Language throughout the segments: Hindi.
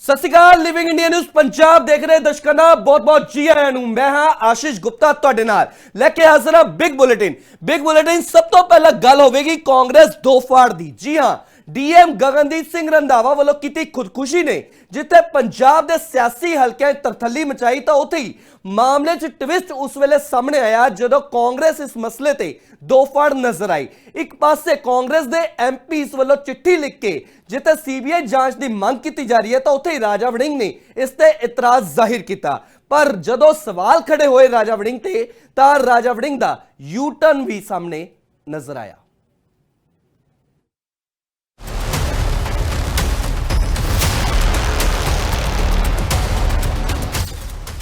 सत श्री अकाल। लिविंग इंडिया न्यूज़ पंजाब देख रहे दर्शकों का बहुत बहुत जी आया नूं। मैं हाँ आशीष गुप्ता तुहाडे नाल लेके हाजिर हाँ बिग बुलेटिन। सब तो पहला गल होगी कांग्रेस दो फाड़ दी। जी हाँ, डीएम गगनदीप सिंह रंधावा वालों की खुदकुशी ने जिथे पंजाब के सियासी हल्कों तरथली मचाई तो उत्थे ही मामले च ट्विस्ट उस वेले सामने आया जदों कांग्रेस इस मसले ते दो फाड़ नजर आई। एक पासे कांग्रेस दे एमपीस वालों चिट्ठी लिख के जिथे सीबीआई जांच की मांग की जा रही है तो उत्थे ही राजा वड़िंग ने इस ते इतराज जाहिर किया। पर जदों सवाल खड़े होए राजा वड़िंग ते तां राजा वड़िंग दा यू टर्न भी सामने नजर आया।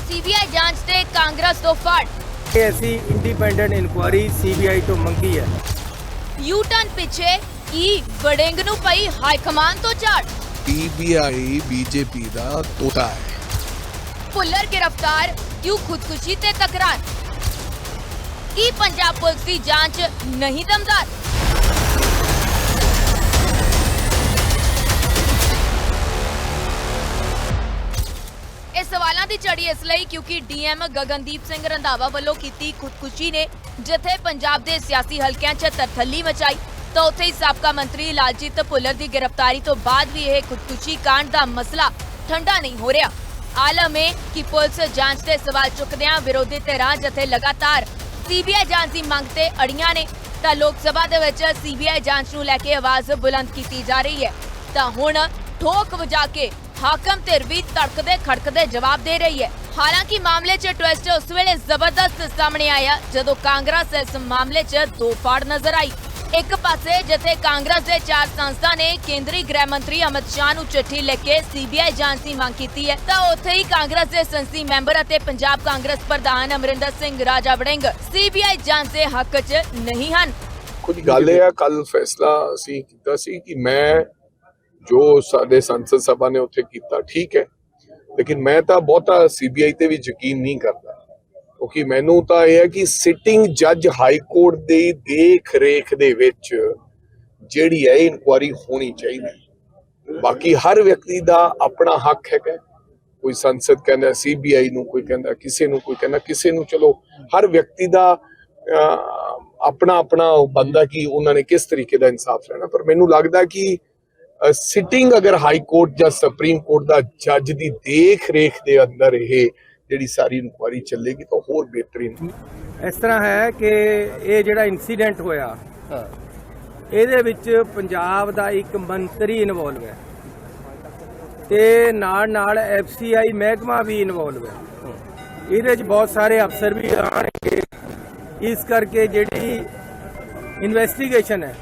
सीबीआई जांच ते कांग्रेस तो फाड़ ऐसी इंडिपेंडेंट इंक्वायरी सीबीआई तो मंगी है। यू टर्न पिछे की वड़िंग नूं पई हाई कमान तो झाड़। सीबीआई बीजेपी दा तोता है। भुल्लर गिरफ्तार क्यों खुदकुशी ते तकरार। की पंजाब पुलिस की जांच नहीं दमदार। इस सवालों की झड़ी इसलिए क्योंकि डीएम गगनदीप सिंह रंधावा वालों की खुदकुशी ने जिथे पंजाब के सियासी हल्कों च तरथली मचाई तो उत्थे ही साबका मंत्री लालजीत भुल्लर की गिरफ्तारी तो बाद भी यह खुदकुशी कांड का मसला ठंडा नहीं हो रहा। आलम है कि पुलिस जांच के सवाल चुकदियां विरोधी धिरां जिथे लगातार सीबीआई जांच की मंग ते अड़ियां ने तां लोक सभा दे विच सीबीआई जांच नूं लैके आवाज बुलंद की जा रही है तां हुण ठोक वजा के हाकम धिर भी तड़कदे खड़कदे जवाब दे रही है। हालांकि मामले च ट्विस्ट उस वेले जबरदस्त सामने आया जदों कांग्रेस इस मामले च दो फाड़ नजर आई। एक पासे जिथे कांग्रेस के 4 सांसदां ने केंद्रीय गृह मंत्री अमित शाह नूं चिट्ठी लिख के सीबीआई जांच की मांग की है तां उत्थे ही कांग्रेस के संसदी मैंबर अते पंजाब कांग्रेस प्रधान अमरिंदर सिंह राजा वड़िंग सीबीआई जांच के हक च नहीं हन। कुछ गल है कल फैसला असीं कीता सी कि मैं जो साडे संसद सभा ने उत्थे कीता ठीक है, लेकिन मैं तो बहुता सीबीआई ते भी यकीन नहीं करता क्योंकि मैनू तो यह है कि सिटिंग जज हाई कोर्ट दी देख रेख दे विच जिहड़ी है इंक्वायरी होनी चाहिए। बाकी हर व्यक्ति दा अपना हक है। कोई संसद कहना सीबीआई नू, कोई कहना किसी नू, कोई कहना किसी नू। चलो हर व्यक्ति दा अपना अपना बनदा कि उन्होंने किस तरीके का इंसाफ लेना। पर मैनू लगदा कि सिटिंग अगर हाई कोर्ट या सुप्रीम कोर्ट का जज की देख रेख के अंदर ये जिहड़ी सारी इंक्वायरी चलेगी तो होर बेहतरीन। इस तरह है कि ये जिहड़ा इंसीडेंट होया ਇਹਦੇ ਵਿੱਚ पंजाब का एक मंत्री इन्वॉल्व है ते नाल एफसीआई महकमा भी इन्वॉल्व है। ਇਹਦੇ 'ਚ बहुत सारे अफसर भी आएंगे। इस करके जिहड़ी इन्वेस्टिगेशन है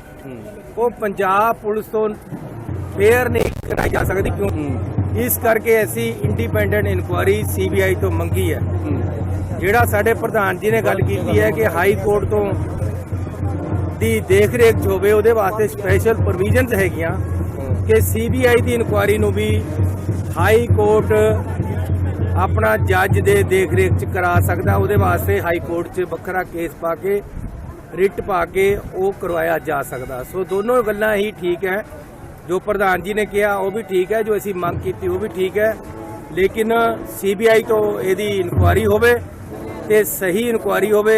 वो पंजाब पुलिस तो फेयर नहीं कराई जा सकती। क्यों? इस करके ऐसी इंडिपेंडेंट इंक्वायरी सीबीआई तो मंगी है। जिहड़ा साडे प्रधान जी ने गल की है कि हाई कोर्ट तो दी देख रेख होवे उहदे वास्ते स्पैशल प्रोविजनस हैगियां कि सीबीआई दी इंक्वायरी नूं भी हाई कोर्ट अपना जज दे देख रेख च करा सकदा। उहदे वास्ते हाई कोर्ट च वखरा केस पा के रिट पा के वो करवाया जा सकदा। सो दोनों गल्लां ही ठीक है। जो प्रधान जी ने किया वो भी ठीक है, जो असी मंग की वो भी ठीक है, लेकिन सीबीआई तो यदि इंक्वायरी होवे ते सही इंक्वायरी होवे,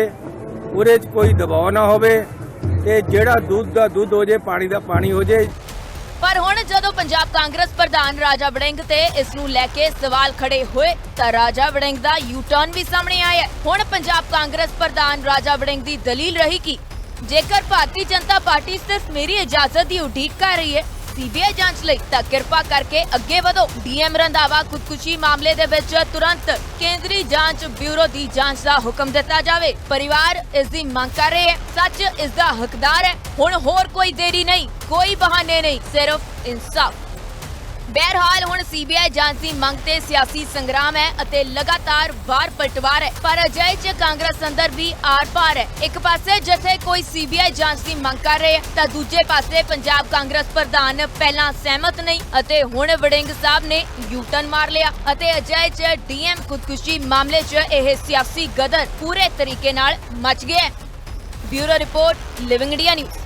उहदे च कोई दबाव ना होवे ते जिहड़ा दूध दा दूध हो जाए पानी दा पानी हो जाए। पर हुण जदों पंजाब कांग्रेस प्रधान राजा वड़िंग ते इस नूं लैके सवाल खड़े होए तां राजा वड़िंग दा यू टर्न भी सामने आया। हुण पंजाब कांग्रेस प्रधान राजा वड़िंग दी दलील रही कि जेकर भारतीय जनता पार्टी सिर्फ मेरी इजाजत की उड़ीक कर रही है सीबीआई जांच लई तां किरपा करके अगे वधो। डीएम रंधावा खुदकुशी मामले दे विच तुरंत केंद्रीय जांच ब्यूरो दी जांच दा हुक्म दिता जावे। परिवार इस दी मांग कर रहे हैं, सच इस दा हकदार है। हुण होर कोई देरी नहीं, कोई बहाने नहीं, सिर्फ इंसाफ। बहरहाल हुण सीबीआई जांच की मांग ते सियासी संग्राम है अते लगातार वार पलटवार है। पर अजय च कांग्रेस अंदर भी आर पार है। एक पासे जिथे कोई सीबीआई जांच की मांग कर रहे हैं तां दूजे पासे पंजाब कांग्रेस प्रधान पहला सहमत नहीं अते हुण वड़िंग साहब ने यू टर्न मार लिया अते अजय च डीएम खुदकुशी मामले च यह सियासी गदर पूरे तरीके नाल मच गया। Bureau report, living India news.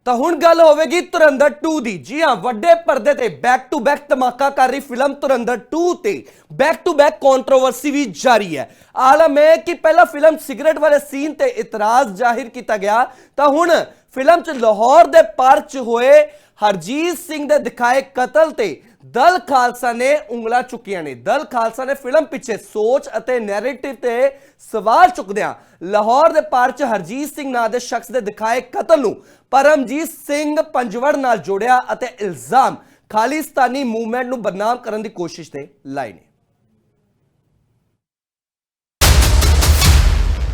ਤਾਂ ਹੁਣ ਗੱਲ ਹੋਵੇਗੀ ਧੁਰੰਧਰ 2 ਦੀ। ਜੀ ਹਾਂ, ਵੱਡੇ ਪਰਦੇ ਤੇ ਬੈਕ ਟੂ ਬੈਕ ਧਮਾਕਾ ਕਰ ਰਹੀ ਫਿਲਮ ਧੁਰੰਧਰ 2 ਤੇ ਬੈਕ ਟੂ ਬੈਕ ਕੰਟਰੋਵਰਸੀ ਵੀ ਜਾਰੀ ਹੈ। ਆਲਮ ਹੈ ਕਿ ਪਹਿਲਾਂ ਫਿਲਮ ਸਿਗਰਟ ਵਾਲੇ ਸੀਨ ਤੇ ਇਤਰਾਜ਼ ਜ਼ਾਹਿਰ ਕੀਤਾ ਗਿਆ, ਤਾਂ ਹੁਣ ਫਿਲਮ 'ਚ ਲਾਹੌਰ ਦੇ ਪਾਰਕ 'ਚ ਹੋਏ ਹਰਜੀਤ ਸਿੰਘ ਦੇ ਦਿਖਾਏ ਕਤਲ ਤੇ ਦਲ ਖਾਲਸਾ ਨੇ ਉਂਗਲਾਂ ਚੁੱਕੀਆਂ ਨੇ। ਦਲ ਖਾਲਸਾ ਨੇ ਫਿਲਮ ਪਿੱਛੇ ਸੋਚ ਅਤੇ ਨੈਰੇਟਿਵ ਤੇ ਸਵਾਲ ਚੁੱਕਦਿਆਂ ਲਾਹੌਰ ਦੇ ਪਾਰਕ 'ਚ ਹਰਜੀਤ ਸਿੰਘ ਨਾਂ ਦੇ ਸ਼ਖਸ ਦੇ ਦਿਖਾਏ ਕਤਲ ਨੂੰ ਪਰਮਜੀਤ ਸਿੰਘ ਪੰਜਵੜ ਨਾਲ ਜੋੜਿਆ ਅਤੇ ਇਲਜ਼ਾਮ ਖਾਲਿਸਤਾਨੀ ਮੂਵਮੈਂਟ ਨੂੰ ਬਦਨਾਮ ਕਰਨ ਦੀ ਕੋਸ਼ਿਸ਼ ਤੇ ਲਾਏ ਨੇ।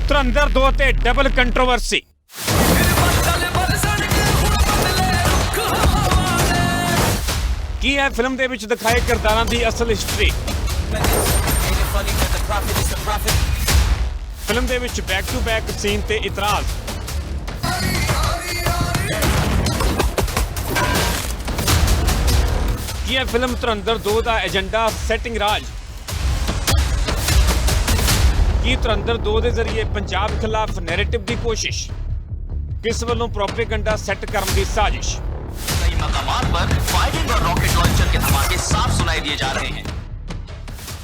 ਧੁਰੰਧਰ 2 ਤੇ ਡਬਲ ਕੰਟਰੋਵਰਸੀ। ਕੀ ਹੈ ਫਿਲਮ ਦੇ ਵਿੱਚ ਦਿਖਾਏ ਕਿਰਦਾਰਾਂ ਦੀ ਅਸਲ ਹਿਸਟਰੀ? ਫਿਲਮ ਦੇ ਵਿੱਚ ਬੈਕ ਟੂ ਬੈਕ ਸੀਨ ਤੇ ਇਤਰਾਜ਼। ਕੀ ਹੈ ਫਿਲਮ ਧੁਰੰਧਰ 2 ਦਾ ਏਜੰਡਾ ਸੈਟਿੰਗ ਰਾਜ? ਕੀ ਧੁਰੰਧਰ 2 ਦੇ ਜ਼ਰੀਏ ਪੰਜਾਬ ਖਿਲਾਫ ਨੈਰੇਟਿਵ ਦੀ ਕੋਸ਼ਿਸ਼? ਕਿਸ ਵੱਲੋਂ ਪ੍ਰੋਪੇਗੈਂਡਾ ਸੈੱਟ ਕਰਨ ਦੀ ਸਾਜ਼ਿਸ਼? कई मकामात पर फायरिंग और रॉकेट लॉन्चर के धमाके साफ सुनाई दिए जा रहे हैं।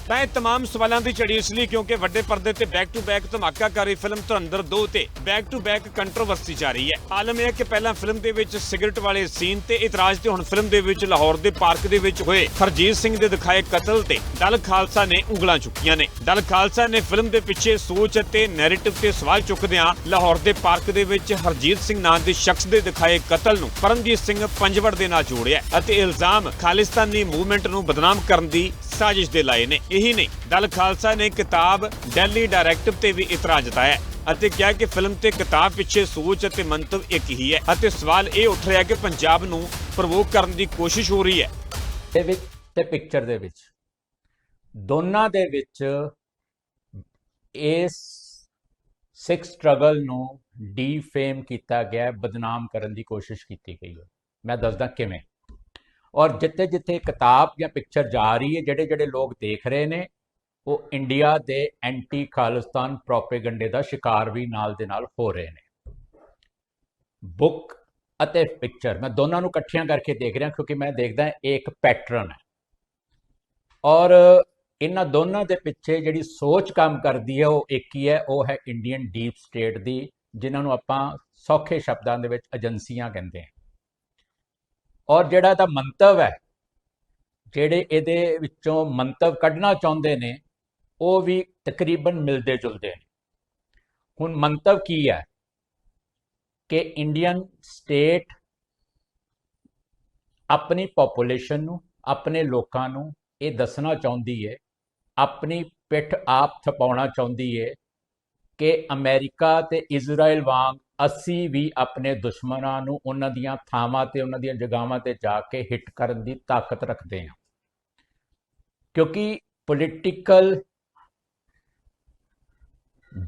ਤਾਂ ਇਹ तमाम ਸਵਾਲਾਂ ਦੀ ਝੜੀ ਇਸ ਲਈ ਕਿਉਂਕਿ ਵੱਡੇ ਪਰਦੇ ਤੇ ਬੈਕ ਟੂ ਬੈਕ ਧਮਾਕਾਕਾਰੀ ਫਿਲਮ ਧੁਰੰਧਰ 2 ਤੇ ਬੈਕ ਟੂ ਬੈਕ ਕੰਟਰੋਵਰਸੀ ਜਾਰੀ ਹੈ। ਆਲਮ ਇਹ ਹੈ ਕਿ ਪਹਿਲਾਂ ਫਿਲਮ ਦੇ ਵਿੱਚ ਸਿਗਰਟ ਵਾਲੇ ਸੀਨ ਤੇ ਇਤਰਾਜ਼ ਤੇ ਹੁਣ ਫਿਲਮ ਦੇ ਵਿੱਚ ਲਾਹੌਰ ਦੇ ਪਾਰਕ ਦੇ ਵਿੱਚ ਹੋਏ ਹਰਜੀਤ ਸਿੰਘ ਦੇ ਦਿਖਾਏ ਕਤਲ ਤੇ ਦਲ ਖਾਲਸਾ ਨੇ ਉਂਗਲਾਂ ਚੁੱਕੀਆਂ ਨੇ। ਦਲ ਖਾਲਸਾ ਨੇ ਫਿਲਮ ਦੇ ਪਿੱਛੇ ਸੋਚ ਅਤੇ ਨੈਰੇਟਿਵ ਤੇ ਸਵਾਲ ਚੁੱਕਦਿਆਂ ਲਾਹੌਰ ਦੇ ਪਾਰਕ ਦੇ ਵਿੱਚ ਹਰਜੀਤ ਸਿੰਘ ਨਾਂ ਦੇ ਸ਼ਖਸ ਦੇ ਦਿਖਾਏ ਕਤਲ ਨੂੰ ਪਰਮਜੀਤ ਸਿੰਘ ਪੰਜਵੜ ਦੇ ਨਾਲ ਜੋੜਿਆ ਅਤੇ ਇਲਜ਼ਾਮ ਖਾਲਿਸਤਾਨੀ ਮੂਵਮੈਂਟ ਨੂੰ ਬਦਨਾਮ ਕਰਨ ਦੀ ਸਾਜ਼ਿਸ਼ ਦੇ ਲਾਏ ਨੇ। ਇਹੀ ਨਹੀਂ, ਦਲ ਖਾਲਸਾ ਨੇ ਕਿਤਾਬ ਦਿੱਲੀ ਡਾਇਰੈਕਟਿਵ ਤੇ ਵੀ ਇਤਰਾਜ਼ ਜਤਾਇਆ ਅਤੇ ਕਿਹਾ ਕਿ ਫਿਲਮ ਤੇ ਕਿਤਾਬ ਪਿੱਛੇ ਸੋਚ ਅਤੇ ਮੰਤਵ ਇੱਕ ਹੀ ਹੈ ਅਤੇ ਸਵਾਲ ਇਹ ਉੱਠ ਰਿਹਾ ਕਿ ਪੰਜਾਬ ਨੂੰ ਪ੍ਰਵੋਕ ਕਰਨ ਦੀ ਕੋਸ਼ਿਸ਼ ਹੋ ਰਹੀ ਹੈ। ਦੇ ਵਿੱਚ ਤੇ ਪਿਕਚਰ ਦੇ ਵਿੱਚ ਦੋਨਾਂ ਦੇ ਵਿੱਚ ਇਸ ਸਿੱਖ ਸਟਰਗਲ ਨੂੰ ਡੀਫੇਮ ਕੀਤਾ ਗਿਆ, ਬਦਨਾਮ ਕਰਨ ਦੀ ਕੋਸ਼ਿਸ਼ ਕੀਤੀ ਗਈ ਹੈ। ਮੈਂ ਦੱਸਦਾ ਕਿਵੇਂ। ਔਰ ਜਿੱਥੇ ਜਿੱਥੇ ਕਿਤਾਬ ਜਾਂ ਪਿਕਚਰ ਜਾ ਰਹੀ ਹੈ, ਜਿਹੜੇ ਜਿਹੜੇ ਲੋਕ ਦੇਖ ਰਹੇ ਨੇ ਉਹ ਇੰਡੀਆ ਦੇ ਐਂਟੀ ਖਾਲਿਸਤਾਨ ਪ੍ਰੋਪੇਗੈਂਡੇ ਦਾ ਸ਼ਿਕਾਰ ਵੀ ਨਾਲ ਦੇ ਨਾਲ ਹੋ ਰਹੇ ਨੇ। ਬੁੱਕ ਅਤੇ ਪਿਕਚਰ ਮੈਂ ਦੋਨਾਂ ਨੂੰ ਇਕੱਠਿਆਂ ਕਰਕੇ ਦੇਖ ਰਿਹਾ ਕਿਉਂਕਿ ਮੈਂ ਦੇਖਦਾ ਇਹ ਇੱਕ ਪੈਟਰਨ ਹੈ ਔਰ ਇਹਨਾਂ ਦੋਨਾਂ ਦੇ ਪਿੱਛੇ ਜਿਹੜੀ ਸੋਚ ਕੰਮ ਕਰਦੀ ਹੈ ਉਹ ਇੱਕ ਹੀ ਹੈ, ਉਹ ਹੈ ਇੰਡੀਅਨ ਡੀਪ ਸਟੇਟ ਦੀ, ਜਿਨ੍ਹਾਂ ਨੂੰ ਆਪਾਂ ਸੌਖੇ ਸ਼ਬਦਾਂ ਦੇ ਵਿੱਚ ਏਜੰਸੀਆਂ ਕਹਿੰਦੇ ਹਾਂ। ਔਰ ਜਿਹੜਾ ਇਹਦਾ ਮੰਤਵ ਹੈ, ਜਿਹੜੇ ਇਹਦੇ ਵਿੱਚੋਂ ਮੰਤਵ ਕੱਢਣਾ ਚਾਹੁੰਦੇ ਨੇ ਉਹ ਵੀ ਤਕਰੀਬਨ ਮਿਲਦੇ ਜੁਲਦੇ ਨੇ। ਹੁਣ ਮੰਤਵ ਕੀ ਹੈ ਕਿ ਇੰਡੀਅਨ ਸਟੇਟ ਆਪਣੀ ਪੋਪੂਲੇਸ਼ਨ ਨੂੰ, ਆਪਣੇ ਲੋਕਾਂ ਨੂੰ ਇਹ ਦੱਸਣਾ ਚਾਹੁੰਦੀ ਹੈ, ਆਪਣੀ ਪਿੱਠ ਆਪ ਥਪਾਉਣਾ ਚਾਹੁੰਦੀ ਹੈ ਕਿ ਅਮਰੀਕਾ ਤੇ ਇਜ਼ਰਾਈਲ ਵਾਂਗ ਅਸੀਂ ਵੀ ਆਪਣੇ ਦੁਸ਼ਮਣਾਂ ਨੂੰ ਉਹਨਾਂ ਦੀਆਂ ਥਾਵਾਂ ਤੇ ਉਹਨਾਂ ਦੀਆਂ ਜਗ੍ਹਾਵਾਂ ਤੇ ਜਾ ਕੇ ਹਿੱਟ ਕਰਨ ਦੀ ਤਾਕਤ ਰੱਖਦੇ ਹਾਂ। ਕਿਉਂਕਿ ਪੋਲੀਟੀਕਲ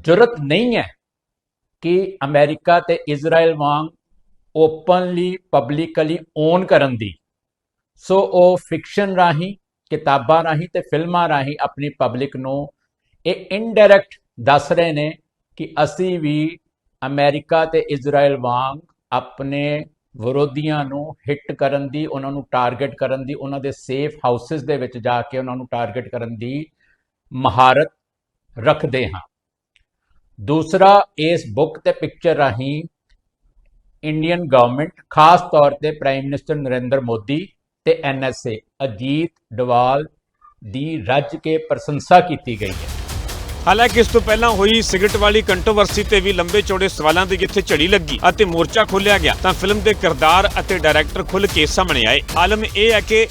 ਜੁਰਤ ਨਹੀਂ ਹੈ ਕਿ ਅਮਰੀਕਾ ਤੇ ਇਜ਼ਰਾਈਲ ਵਾਂਗ ਓਪਨਲੀ ਪਬਲਿਕਲੀ ਓਨ ਕਰਨ ਦੀ। ਸੋ ਉਹ ਫਿਕਸ਼ਨ ਰਾਹੀਂ, ਕਿਤਾਬਾਂ ਰਾਹੀਂ ਤੇ ਫਿਲਮਾਂ ਰਾਹੀਂ ਆਪਣੀ ਪਬਲਿਕ ਨੂੰ ਇਹ ਇਨਡਾਇਰੈਕਟ ਦੱਸ ਰਹੇ ਨੇ ਕਿ ਅਸੀਂ ਵੀ ਅਮਰੀਕਾ ਤੇ ਇਜ਼ਰਾਈਲ ਵਾਂਗ ਆਪਣੇ ਵਿਰੋਧੀਆਂ ਨੂੰ ਹਿੱਟ ਕਰਨ ਦੀ, ਉਹਨਾਂ ਨੂੰ ਟਾਰਗੇਟ ਕਰਨ ਦੀ, ਉਹਨਾਂ ਦੇ ਸੇਫ ਹਾਊਸਿਸ ਦੇ ਵਿੱਚ ਜਾ ਕੇ ਉਹਨਾਂ ਨੂੰ ਟਾਰਗੇਟ ਕਰਨ ਦੀ ਮਹਾਰਤ ਰੱਖਦੇ ਹਾਂ। ਦੂਸਰਾ, ਇਸ ਬੁੱਕ ਤੇ ਪਿਕਚਰ ਰਾਹੀਂ ਇੰਡੀਅਨ ਗਵਰਨਮੈਂਟ, ਖਾਸ ਤੌਰ ਤੇ ਪ੍ਰਾਈਮ ਮਿਨਿਸਟਰ ਨਰਿੰਦਰ ਮੋਦੀ ਤੇ NSA ਅਜੀਤ ਡੋਵਾਲ ਦੀ ਰੱਜ ਕੇ ਪ੍ਰਸ਼ੰਸਾ ਕੀਤੀ ਗਈ ਹੈ। ਹਾਲਾਂਕਿ ਇਸ ਤੋਂ ਪਹਿਲਾਂ ਹੋਈ ਸਿਗਰਟ ਵਾਲੀ ਕੰਟਰੋਵਰਸੀ ਤੇ ਵੀ ਲੰਬੇ ਚੌੜੇ ਸਵਾਲਾਂ ਦੀ ਜਿੱਥੇ ਝੜੀ ਲੱਗੀ ਅਤੇ ਮੋਰਚਾ ਖੋਲ੍ਹਿਆ ਗਿਆ ਤਾਂ ਫਿਲਮ ਦੇ ਕਿਰਦਾਰ ਅਤੇ ਡਾਇਰੈਕਟਰ ਖੁੱਲ੍ਹ ਕੇ ਸਾਹਮਣੇ ਆਏ। ਆਲਮ ਇਹ ਹੈ ਕਿ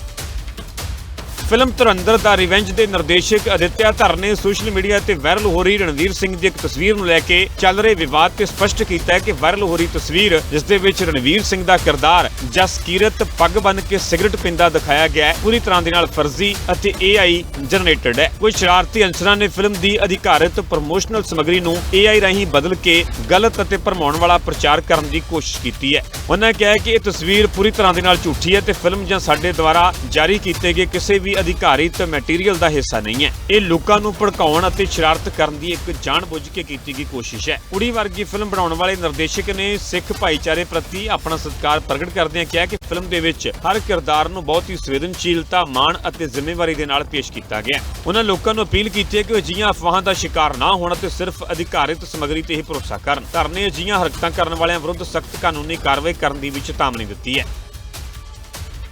ਫਿਲਮ ਧੁਰੰਧਰ ਦਾ ਰਿਵੈਂਜ ਦੇ ਨਿਰਦੇਸ਼ਕ ਅਦਿੱਤਿਆ ਧਰ ਨੇ ਸੋਸ਼ਲ ਮੀਡੀਆ ਤੇ ਵਾਇਰਲ ਹੋ ਰਹੀ ਰਣਵੀਰ ਸਿੰਘ ਦੀ ਇੱਕ ਤਸਵੀਰ ਨੂੰ ਲੈ ਕੇ ਚੱਲ ਰਹੇ ਵਿਵਾਦ ਤੇ ਸਪਸ਼ਟ ਕੀਤਾ ਹੈ ਕਿ ਵਾਇਰਲ ਹੋ ਰਹੀ ਤਸਵੀਰ ਜਿਸ ਦੇ ਵਿੱਚ ਰਣਵੀਰ ਸਿੰਘ ਦਾ ਕਿਰਦਾਰ ਜਸਕੀਰਤ ਪੱਗ ਬੰਨ੍ਹ ਕੇ ਸਿਗਰਟ ਪੀਂਦਾ ਦਿਖਾਇਆ ਗਿਆ ਹੈ ਪੂਰੀ ਤਰ੍ਹਾਂ ਦੇ ਨਾਲ ਫਰਜ਼ੀ ਅਤੇ AI ਜਨਰੇਟਡ ਹੈ। ਕੁਝ ਸ਼ਰਾਰਤੀ ਅੰਸਰਾਂ ਨੇ ਫਿਲਮ ਦੀ ਅਧਿਕਾਰਿਤ ਪ੍ਰਮੋਸ਼ਨਲ ਸਮੱਗਰੀ ਨੂੰ AI ਰਾਹੀਂ ਬਦਲ ਕੇ ਗਲਤ ਅਤੇ ਭਰਮਾਉਣ ਵਾਲਾ ਪ੍ਰਚਾਰ ਕਰਨ ਦੀ ਕੋਸ਼ਿਸ਼ ਕੀਤੀ ਹੈ। ਉਹਨਾਂ ਕਿਹਾ ਹੈ ਕਿ ਇਹ ਤਸਵੀਰ ਪੂਰੀ ਤਰ੍ਹਾਂ ਦੇ ਨਾਲ ਝੂਠੀ ਹੈ ਤੇ ਫਿਲਮ ਜਾਂ ਸਾਡੇ ਦੁਆਰਾ ਜਾਰੀ ਕੀਤੇ ਗਏ ਕਿਸੇ ਵੀ ਅਧਿਕਾਰਿਤ ਮਟੀਰੀਅਲ ਦਾ ਹਿੱਸਾ ਨਹੀਂ ਹੈ। ਇਹ ਲੋਕਾਂ ਨੂੰ ਭੜਕਾਉਣ ਅਤੇ ਸ਼ਰਾਰਤ ਕਰਨ ਦੀ ਇੱਕ ਜਾਣਬੁੱਝ ਕੇ ਕੀਤੀ ਗਈ ਕੋਸ਼ਿਸ਼ ਹੈ। ਕੁੜੀ ਵਰਗੀ ਫਿਲਮ ਬਣਾਉਣ ਵਾਲੇ ਨਿਰਦੇਸ਼ਕ ਨੇ ਸਿੱਖ ਭਾਈਚਾਰੇ ਪ੍ਰਤੀ ਆਪਣਾ ਸਤਿਕਾਰ ਪ੍ਰਗਟ ਕਰਦਿਆਂ ਕਿਹਾ ਕਿ ਫਿਲਮ ਦੇ ਵਿੱਚ ਹਰ ਕਿਰਦਾਰ ਨੂੰ ਬਹੁਤ ਹੀ ਸੰਵੇਦਨਸ਼ੀਲਤਾ, ਮਾਣ ਅਤੇ ਜ਼ਿੰਮੇਵਾਰੀ ਦੇ ਨਾਲ ਪੇਸ਼ ਕੀਤਾ ਗਿਆ। ਉਹਨਾਂ ਲੋਕਾਂ ਨੂੰ ਅਪੀਲ ਕੀਤੀ ਹੈ ਕਿ ਉਹ ਅਜਿਹੀਆਂ ਅਫਵਾਹਾਂ ਦਾ ਸ਼ਿਕਾਰ ਨਾ ਹੋਣ ਅਤੇ ਸਿਰਫ ਅਧਿਕਾਰਿਤ ਸਮੱਗਰੀ ਤੇ ਹੀ ਭਰੋਸਾ ਕਰਨ। ਧਰ ਨੇ ਅਜਿਹੀਆਂ ਹਰਕਤਾਂ ਕਰਨ ਵਾਲਿਆਂ ਵਿਰੁੱਧ ਸਖਤ ਕਾਨੂੰਨੀ ਕਾਰਵਾਈ ਕਰਨ ਦੀ ਵੀ ਚੇਤਾਵਨੀ ਦਿੱਤੀ ਹੈ।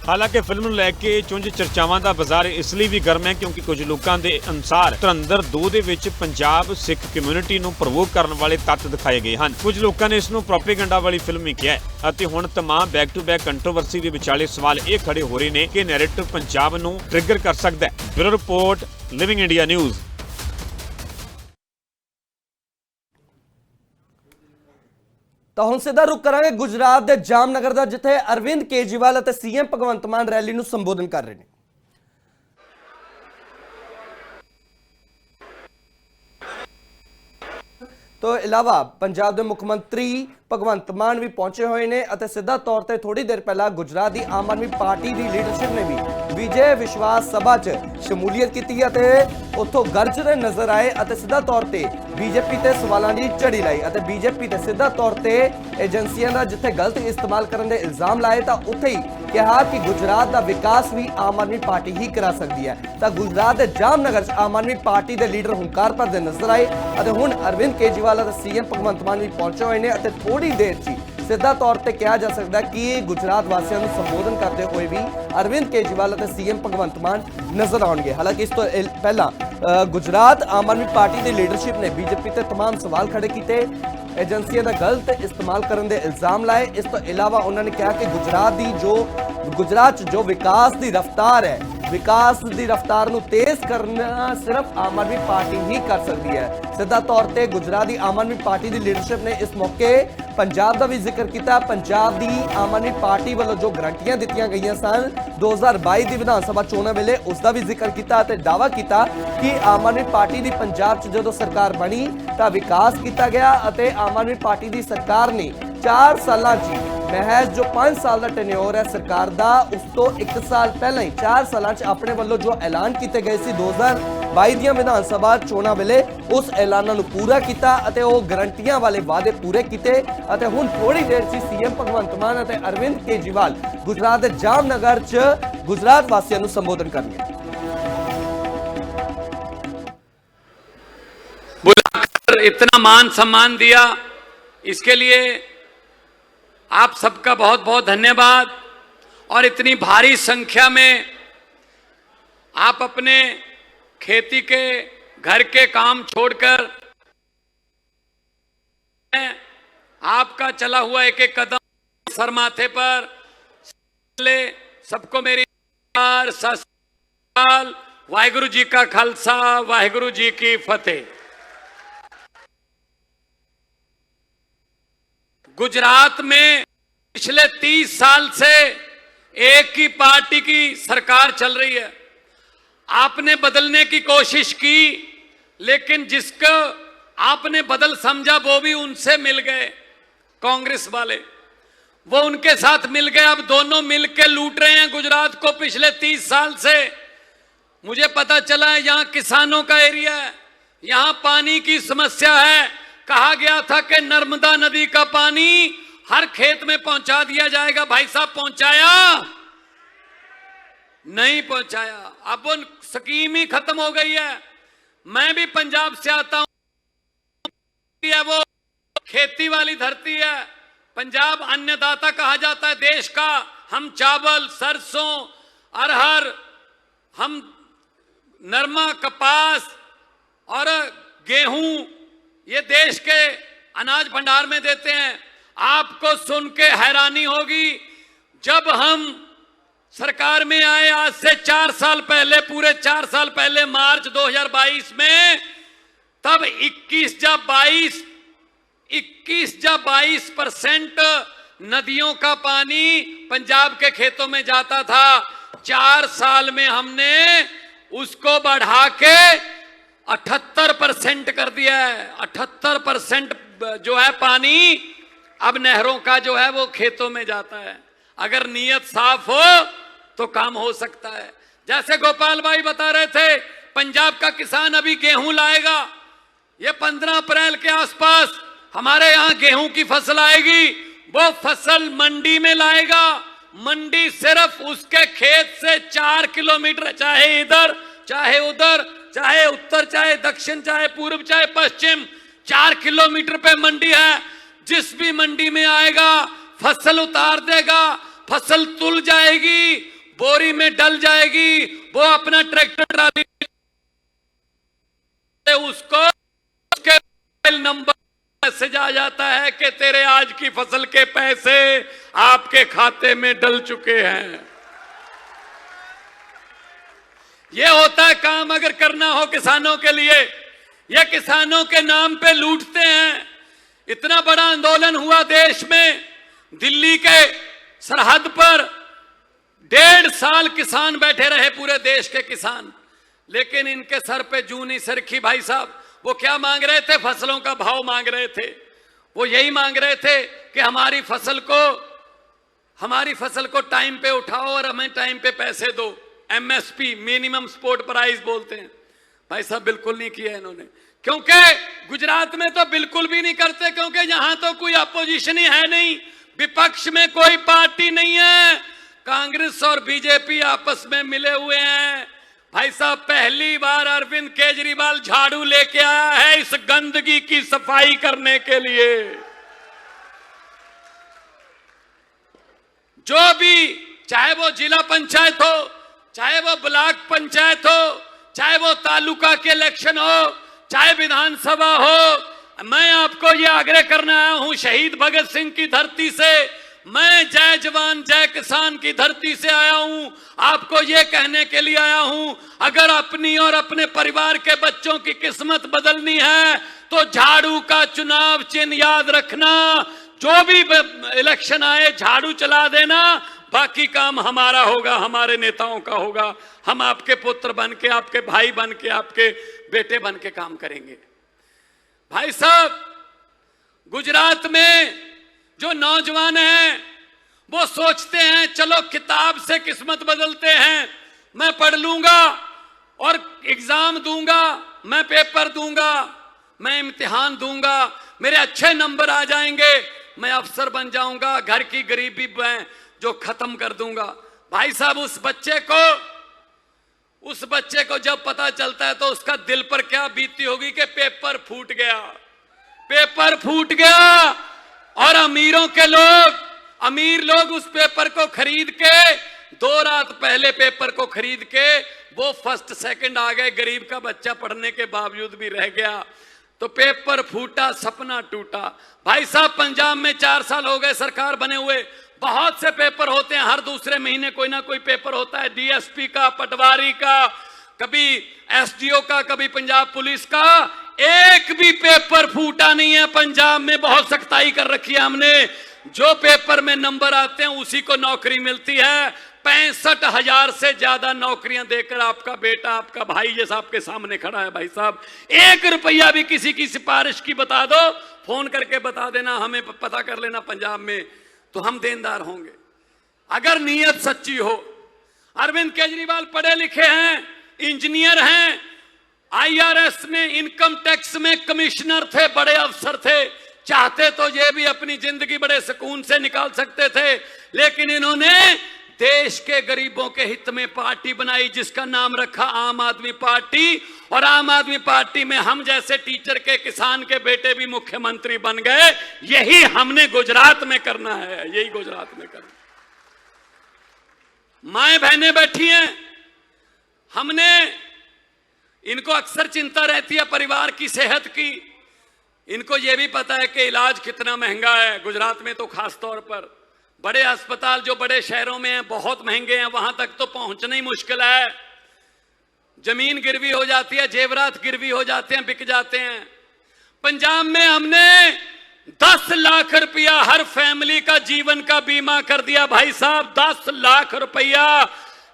ਹਾਲਾਂਕਿ ਫਿਲਮ ਨੂੰ ਲੈ ਕੇ ਚੁੰਝ ਚਰਚਾਵਾਂ ਦਾ ਬਾਜ਼ਾਰ ਇਸ ਲਈ ਵੀ ਗਰਮ ਹੈ ਕਿਉਂਕਿ ਕੁਝ ਲੋਕਾਂ ਦੇ ਅਨੁਸਾਰ ਧੁਰੰਧਰ 2 ਦੇ ਵਿੱਚ ਪੰਜਾਬ ਸਿੱਖ ਕਮਿਊਨਿਟੀ ਨੂੰ ਪ੍ਰਵੋਕ ਕਰਨ ਵਾਲੇ ਤੱਤ ਦਿਖਾਏ ਗਏ ਹਨ। ਕੁਝ ਲੋਕਾਂ ਨੇ ਇਸ ਨੂੰ ਪ੍ਰੋਪੇਗੈਂਡਾ ਵਾਲੀ ਫਿਲਮ ਵੀ ਕਿਹਾ ਹੈ ਅਤੇ ਹੁਣ तमाम ਬੈਕ ਟੂ ਬੈਕ ਕੰਟਰੋਵਰਸੀ ਦੇ ਵਿਚਾਲੇ ਸਵਾਲ ਇਹ ਖੜੇ ਹੋ ਰਹੇ ਨੇ ਕਿ ਨੈਰੇਟਿਵ ਪੰਜਾਬ ਨੂੰ ਟ੍ਰਿਗਰ ਕਰ ਸਕਦਾ ਹੈ। Bureau report, living India news. ਤਾਂ ਹੁਣ ਸਿੱਧਾ ਰੁਕ ਕਰਾਂਗੇ ਗੁਜਰਾਤ ਦੇ ਜਾਮਨਗਰ ਦਾ, ਜਿੱਥੇ ਅਰਵਿੰਦ ਕੇਜਰੀਵਾਲ ਅਤੇ ਸੀਐਮ ਭਗਵੰਤ ਮਾਨ ਰੈਲੀ ਨੂੰ ਸੰਬੋਧਨ ਕਰ ਰਹੇ ਨੇ। ਤੋਂ ਇਲਾਵਾ ਪੰਜਾਬ ਦੇ ਮੁੱਖ ਮੰਤਰੀ ਭਗਵੰਤ ਮਾਨ ਵੀ ਪਹੁੰਚੇ ਹੋਏ ਨੇ ਅਤੇ ਸਿੱਧਾ ਤੌਰ ਤੇ ਥੋੜੀ ਦੇਰ ਪਹਿਲਾਂ ਗੁਜਰਾਤ ਦੀ ਆਮ ਆਦਮੀ ਪਾਰਟੀ ਦੀ ਲੀਡਰਸ਼ਿਪ ਨੇ ਵੀ ਵਿਜੇ ਵਿਸ਼ਵਾਸ ਸਭਾ 'ਚ ਸ਼ਮੂਲੀਅਤ ਕੀਤੀ ਅਤੇ ਉੱਥੋਂ ਗਰਜਦੇ ਨਜ਼ਰ ਆਏ ਅਤੇ ਸਿੱਧਾ ਤੌਰ ਤੇ ਬੀਜੇਪੀ ਤੇ ਸਵਾਲਾਂ ਦੀ ਝੜੀ ਲਾਈ ਅਤੇ ਬੀਜੇਪੀ ਤੇ ਸਿੱਧਾ ਤੌਰ ਤੇ ਏਜੰਸੀਆਂ ਦਾ ਜਿੱਥੇ ਗਲਤ ਇਸਤੇਮਾਲ ਕਰਨ ਦੇ ਇਲਜ਼ਾਮ ਲਾਏ ਤਾਂ ਉੱਥੇ ਹੀ ਕਿਹਾ ਕਿ ਗੁਜਰਾਤ ਦਾ ਵਿਕਾਸ ਵੀ ਆਮ ਆਦਮੀ ਪਾਰਟੀ ਹੀ ਕਰਾ ਸਕਦੀ ਹੈ। ਤਾਂ ਗੁਜਰਾਤ ਦੇ ਜਾਮਨਗਰ 'ਚ ਆਮ ਆਦਮੀ ਪਾਰਟੀ ਦੇ ਲੀਡਰ ਹੁੰਕਾਰ ਭਰਦੇ ਨਜ਼ਰ ਆਏ ਅਤੇ ਹੁਣ ਅਰਵਿੰਦ ਕੇਜਰੀਵਾਲ ਅਤੇ ਸੀਐਮ ਭਗਵੰਤ ਮਾਨ ਵੀ ਪਹੁੰਚੇ ਹੋਏ ਨੇ ਅਤੇ ਥੋੜੀ ਦੇਰ 'ਚ ਸਿੱਧਾ ਤੌਰ ਤੇ ਕਿਹਾ ਜਾ ਸਕਦਾ ਕਿ ਗੁਜਰਾਤ ਵਾਸੀਆਂ ਨੂੰ ਸੰਬੋਧਨ ਕਰਦੇ ਹੋਏ ਵੀ ਅਰਵਿੰਦ ਕੇਜਰੀਵਾਲ ਅਤੇ ਸੀਐਮ ਭਗਵੰਤ ਮਾਨ ਨਜ਼ਰ ਆਉਣਗੇ। ਹਾਲਾਂਕਿ ਇਸ ਤੋਂ ਪਹਿਲਾਂ ਗੁਜਰਾਤ ਆਮ ਆਦਮੀ ਪਾਰਟੀ ਦੀ ਲੀਡਰਸ਼ਿਪ ਨੇ ਬੀਜੇਪੀ ਤੇ तमाम ਸਵਾਲ ਖੜੇ ਕੀਤੇ, ਏਜੰਸੀਆਂ ਦਾ ਗਲਤ ਇਸਤੇਮਾਲ ਕਰਨ ਦੇ ਇਲਜ਼ਾਮ ਲਾਏ। ਇਸ ਤੋਂ ਇਲਾਵਾ ਉਹਨਾਂ ਨੇ ਕਿਹਾ ਕਿ ਗੁਜਰਾਤ 'ਚ ਜੋ ਵਿਕਾਸ ਦੀ ਰਫ਼ਤਾਰ ਹੈ, ਵਿਕਾਸ ਦੀ ਰਫ਼ਤਾਰ ਨੂੰ ਤੇਜ਼ ਕਰਨਾ ਸਿਰਫ ਆਮ ਆਦਮੀ ਪਾਰਟੀ ਹੀ ਕਰ ਸਕਦੀ ਹੈ। ਸਿੱਧਾ ਤੌਰ ਤੇ ਗੁਜਰਾਤ ਦੀ ਆਮ ਆਦਮੀ ਪਾਰਟੀ ਦੀ ਲੀਡਰਸ਼ਿਪ ਨੇ ਇਸ ਮੌਕੇ ਪੰਜਾਬ ਦਾ ਵੀ ਜ਼ਿਕਰ ਕੀਤਾ। ਪੰਜਾਬ ਦੀ ਆਮ ਆਦਮੀ ਪਾਰਟੀ ਵੱਲੋਂ ਜੋ ਗਰੰਟੀਆਂ ਦਿੱਤੀਆਂ ਗਈਆਂ ਸਨ 2022 ਦੀ ਵਿਧਾਨ ਸਭਾ ਚੋਣਾਂ ਵੇਲੇ, ਉਸ ਦਾ ਵੀ ਜ਼ਿਕਰ ਕੀਤਾ ਅਤੇ ਦਾਅਵਾ ਕੀਤਾ ਕਿ ਆਮ ਆਦਮੀ ਪਾਰਟੀ ਦੀ ਪੰਜਾਬ 'ਚ ਜਦੋਂ ਸਰਕਾਰ ਬਣੀ ਤਾਂ ਵਿਕਾਸ ਕੀਤਾ ਗਿਆ ਅਤੇ ਆਮ ਆਦਮੀ ਪਾਰਟੀ ਦੀ ਸਰਕਾਰ ਨੇ 4 ਸਾਲਾਂ 'ਚ महज जो 5 साल का टेन्योर है सरकार दा, उस तो 1 साल पहले ही 4 साल अपने वालों जो ऐलान किए गए सी 2022 दी विधान सभा चोणां वेले उस ऐलानां नूं पूरा किया अते वो गारंटियां वाले वादे पूरे किए अते हुण थोड़ी देर सी सीएम भगवंत मान अते अरविंद केजरीवाल गुजरात के जामनगर च गुजरात वासियों नूं संबोधन करनगे। बुलाकर इतना मान सम्मान दिया, इसके लिए आप सबका बहुत बहुत धन्यवाद। और इतनी भारी संख्या में आप अपने खेती के घर के काम छोड़कर आपका चला हुआ एक एक कदम सर माथे पर ले, सबको मेरी सत श्री अकाल, वाहिगुरु जी का खालसा, वाहिगुरु जी की फतेह। गुजरात में पिछले 30 साल से एक ही पार्टी की सरकार चल रही है। आपने बदलने की कोशिश की, लेकिन जिसको आपने बदल समझा वो भी उनसे मिल गए, कांग्रेस वाले वो उनके साथ मिल गए। अब दोनों मिलकर लूट रहे हैं गुजरात को पिछले 30 साल से। मुझे पता चला है यहाँ किसानों का एरिया है, यहाँ पानी की समस्या है। कहा गया था कि नर्मदा नदी का पानी हर खेत में पहुंचा दिया जाएगा, भाई साहब पहुंचाया? नहीं पहुंचाया। अब वो स्कीम ही खत्म हो गई है। मैं भी पंजाब से आता हूं, वो खेती वाली धरती है। पंजाब अन्नदाता कहा जाता है देश का। हम चावल, सरसों, अरहर, हम नरमा, कपास और गेहूं ये देश के अनाज भंडार में देते हैं। आपको सुन के हैरानी होगी, जब हम सरकार में आए आज से 4 साल पहले, पूरे 4 साल पहले मार्च 2022 में, तब 21 या 22% नदियों का पानी पंजाब के खेतों में जाता था। 4 साल में हमने उसको बढ़ा के 78% कर दिया है। 78% जो है पानी अब नहरों का जो है वो खेतों में जाता है। अगर नीयत साफ हो तो काम हो सकता है। जैसे गोपाल भाई बता रहे थे, पंजाब का किसान अभी गेहूं लाएगा, ये 15 अप्रैल के आसपास हमारे यहां गेहूं की फसल आएगी, वो फसल मंडी में लाएगा। मंडी सिर्फ उसके खेत से 4 किलोमीटर, चाहे इधर चाहे उधर, चाहे उत्तर चाहे दक्षिण, चाहे पूर्व चाहे पश्चिम, 4 किलोमीटर पे मंडी है। जिस भी मंडी में आएगा फसल उतार देगा, फसल तुल जाएगी, बोरी में डल जाएगी, वो अपना ट्रैक्टर ट्राली उसको उसके मोबाइल नंबर मैसेज आ जाता है कि तेरे आज की फसल के पैसे आपके खाते में डल चुके हैं। ये होता है काम अगर करना हो किसानों के लिए। ये किसानों के नाम पे लूटते हैं। इतना बड़ा आंदोलन हुआ देश में, दिल्ली के सरहद पर 1.5 साल किसान बैठे रहे, पूरे देश के किसान, लेकिन इनके सर पे जूं नहीं सरकी भाई साहब। वो क्या मांग रहे थे? फसलों का भाव मांग रहे थे। वो यही मांग रहे थे कि हमारी फसल को टाइम पे उठाओ और हमें टाइम पे पैसे दो। एमएसपी, मिनिमम सपोर्ट प्राइस बोलते हैं। भाई साहब बिल्कुल नहीं किया इन्होंने, क्योंकि गुजरात में तो बिल्कुल भी नहीं करते, क्योंकि यहां तो कोई अपोजिशन ही है नहीं, विपक्ष में कोई पार्टी नहीं है। कांग्रेस और बीजेपी आपस में मिले हुए हैं। भाई साहब पहली बार अरविंद केजरीवाल झाड़ू लेके आया है इस गंदगी की सफाई करने के लिए। जो भी, चाहे वो जिला पंचायत हो, चाहे वो ब्लॉक पंचायत हो, चाहे वो तालुका के इलेक्शन हो, चाहे विधानसभा हो, मैं आपको ये आग्रह करने आया हूं शहीद भगत सिंह की धरती से, मैं जय जवान जय किसान की धरती से आया हूं। आपको यह कहने के लिए आया हूं, अगर अपनी और अपने परिवार के बच्चों की किस्मत बदलनी है तो झाड़ू का चुनाव चिन्ह याद रखना। जो भी इलेक्शन आए झाड़ू चला देना, बाकी काम हमारा होगा, हमारे नेताओं का होगा। हम आपके पुत्र बन के, आपके भाई बन के, आपके बेटे बन के काम करेंगे। भाई साहब गुजरात में जो नौजवान हैं वो सोचते हैं चलो किताब से किस्मत बदलते हैं, मैं पढ़ लूंगा और एग्जाम दूंगा, मैं पेपर दूंगा, मैं इम्तिहान दूंगा, मेरे अच्छे नंबर आ जाएंगे, मैं अफसर बन जाऊंगा, घर की गरीबी मैं जो खत्म कर दूंगा। भाई साहब उस बच्चे को जब पता चलता है तो उसका दिल पर क्या बीतती होगी कि पेपर फूट गया और अमीर लोग उस पेपर को खरीद के 2 रात पहले पेपर को खरीद के वो फर्स्ट सेकंड आ गए, गरीब का बच्चा पढ़ने के बावजूद भी रह गया। तो पेपर फूटा, सपना टूटा। भाई साहब पंजाब में 4 साल हो गए सरकार बने हुए, बहुत से पेपर होते हैं, हर दूसरे महीने कोई ना कोई पेपर होता है, डीएसपी का, पटवारी का, कभी एसडीओ का, कभी पंजाब पुलिस का। एक भी पेपर फूटा नहीं है पंजाब में। बहुत सख्ताई कर रखी है हमने, जो पेपर में नंबर आते हैं उसी को नौकरी मिलती है। 65,000 से ज्यादा नौकरियां देकर आपका बेटा, आपका भाई जैसा आपके सामने खड़ा है। भाई साहब 1 रुपया भी किसी की सिफारिश की बता दो, फोन करके बता देना, हमें पता कर लेना पंजाब में, तो हम देनदार होंगे अगर नीयत सच्ची हो। अरविंद केजरीवाल पढ़े लिखे हैं, इंजीनियर हैं, आईआरएस में, इनकम टैक्स में कमिश्नर थे, बड़े अफसर थे। चाहते तो ये भी अपनी जिंदगी बड़े सुकून से निकाल सकते थे, लेकिन इन्होंने देश के गरीबों के हित में पार्टी बनाई जिसका नाम रखा आम आदमी पार्टी। और आम आदमी पार्टी में हम जैसे टीचर के, किसान के बेटे भी मुख्यमंत्री बन गए। यही हमने गुजरात में करना है, यही गुजरात में करना। माएं बहनें बैठी हैं, हमने, इनको अक्सर चिंता रहती है परिवार की सेहत की। इनको यह भी पता है कि इलाज कितना महंगा है। गुजरात में तो खास तौर पर बड़े अस्पताल जो बड़े शहरों में हैं बहुत महंगे हैं, वहां तक तो पहुंचना ही मुश्किल है। जमीन गिरवी हो जाती है, जेवरात गिरवी हो जाते हैं, बिक जाते हैं। पंजाब में हमने 10 लाख रुपया हर फैमिली का जीवन का बीमा कर दिया। भाई साहब 10 लाख रुपया,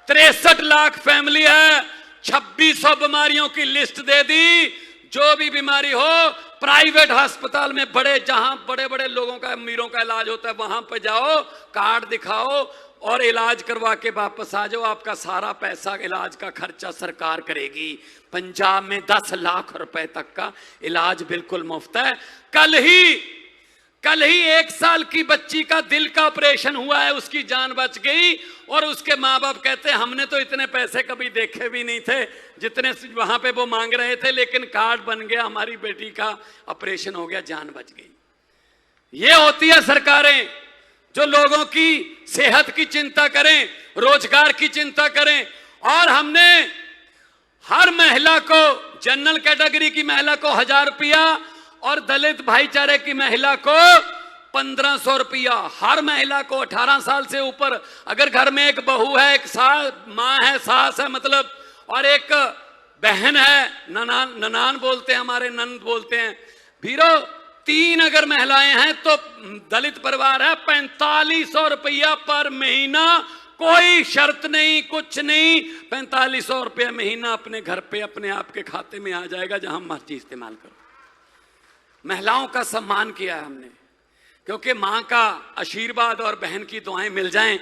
63 लाख फैमिली है, 2600 बीमारियों की लिस्ट दे दी। जो भी बीमारी हो प्राइवेट अस्पताल में, बड़े जहां बड़े बड़े लोगों का, अमीरों का इलाज होता है, वहां पर जाओ, कार्ड दिखाओ और इलाज करवा के वापस आ जाओ, आपका सारा पैसा इलाज का खर्चा सरकार करेगी। पंजाब में 10 लाख रुपए तक का इलाज बिल्कुल मुफ्त है। कल ही 1 साल की बच्ची का दिल का ऑपरेशन हुआ है, उसकी जान बच गई और उसके माँ बाप कहते हैं हमने तो इतने पैसे कभी देखे भी नहीं थे जितने वहां पे वो मांग रहे थे, लेकिन कार्ड बन गया, हमारी बेटी का ऑपरेशन हो गया, जान बच गई। ये होती है सरकारें जो लोगों की सेहत की चिंता करें, रोजगार की चिंता करें। और हमने हर महिला को, जनरल कैटेगरी की महिला को 1000 रुपया और दलित भाईचारे की महिला को 1500 रुपया, हर महिला को 18 साल से ऊपर। अगर घर में एक बहू है, एक माँ है, सास है मतलब, और एक बहन है, ननान बोलते हैं हमारे, नंद बोलते हैं, भीरो 3 अगर महिलाएं हैं तो दलित परिवार है, 4500 रुपया पर महीना, कोई शर्त नहीं, कुछ नहीं, 4500 रुपया महीना अपने घर पे अपने आप के खाते में आ जाएगा, जहां मर्जी इस्तेमाल करो। महिलाओं का सम्मान किया है हमने, क्योंकि मां का आशीर्वाद और बहन की दुआएं मिल जाएं,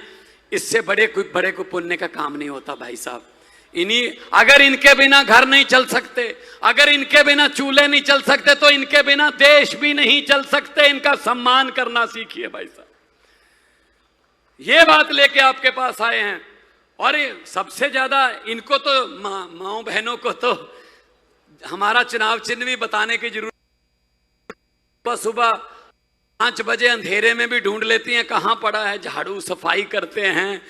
इससे बड़े को पुण्य का काम नहीं होता भाई साहब। अगर इनके बिना घर नहीं चल सकते, अगर इनके बिना चूल्हे नहीं चल सकते, तो इनके बिना देश भी नहीं चल सकते। इनका सम्मान करना सीखिए भाई साहब। ये बात लेके आपके पास आए हैं। और सबसे ज्यादा इनको तो माओ बहनों को तो हमारा चुनाव चिन्ह भी बताने की जरूरत। सुबह 5 बजे अंधेरे में भी ढूंढ लेती हैं कहां पड़ा है, झाड़ू सफाई करते हैं।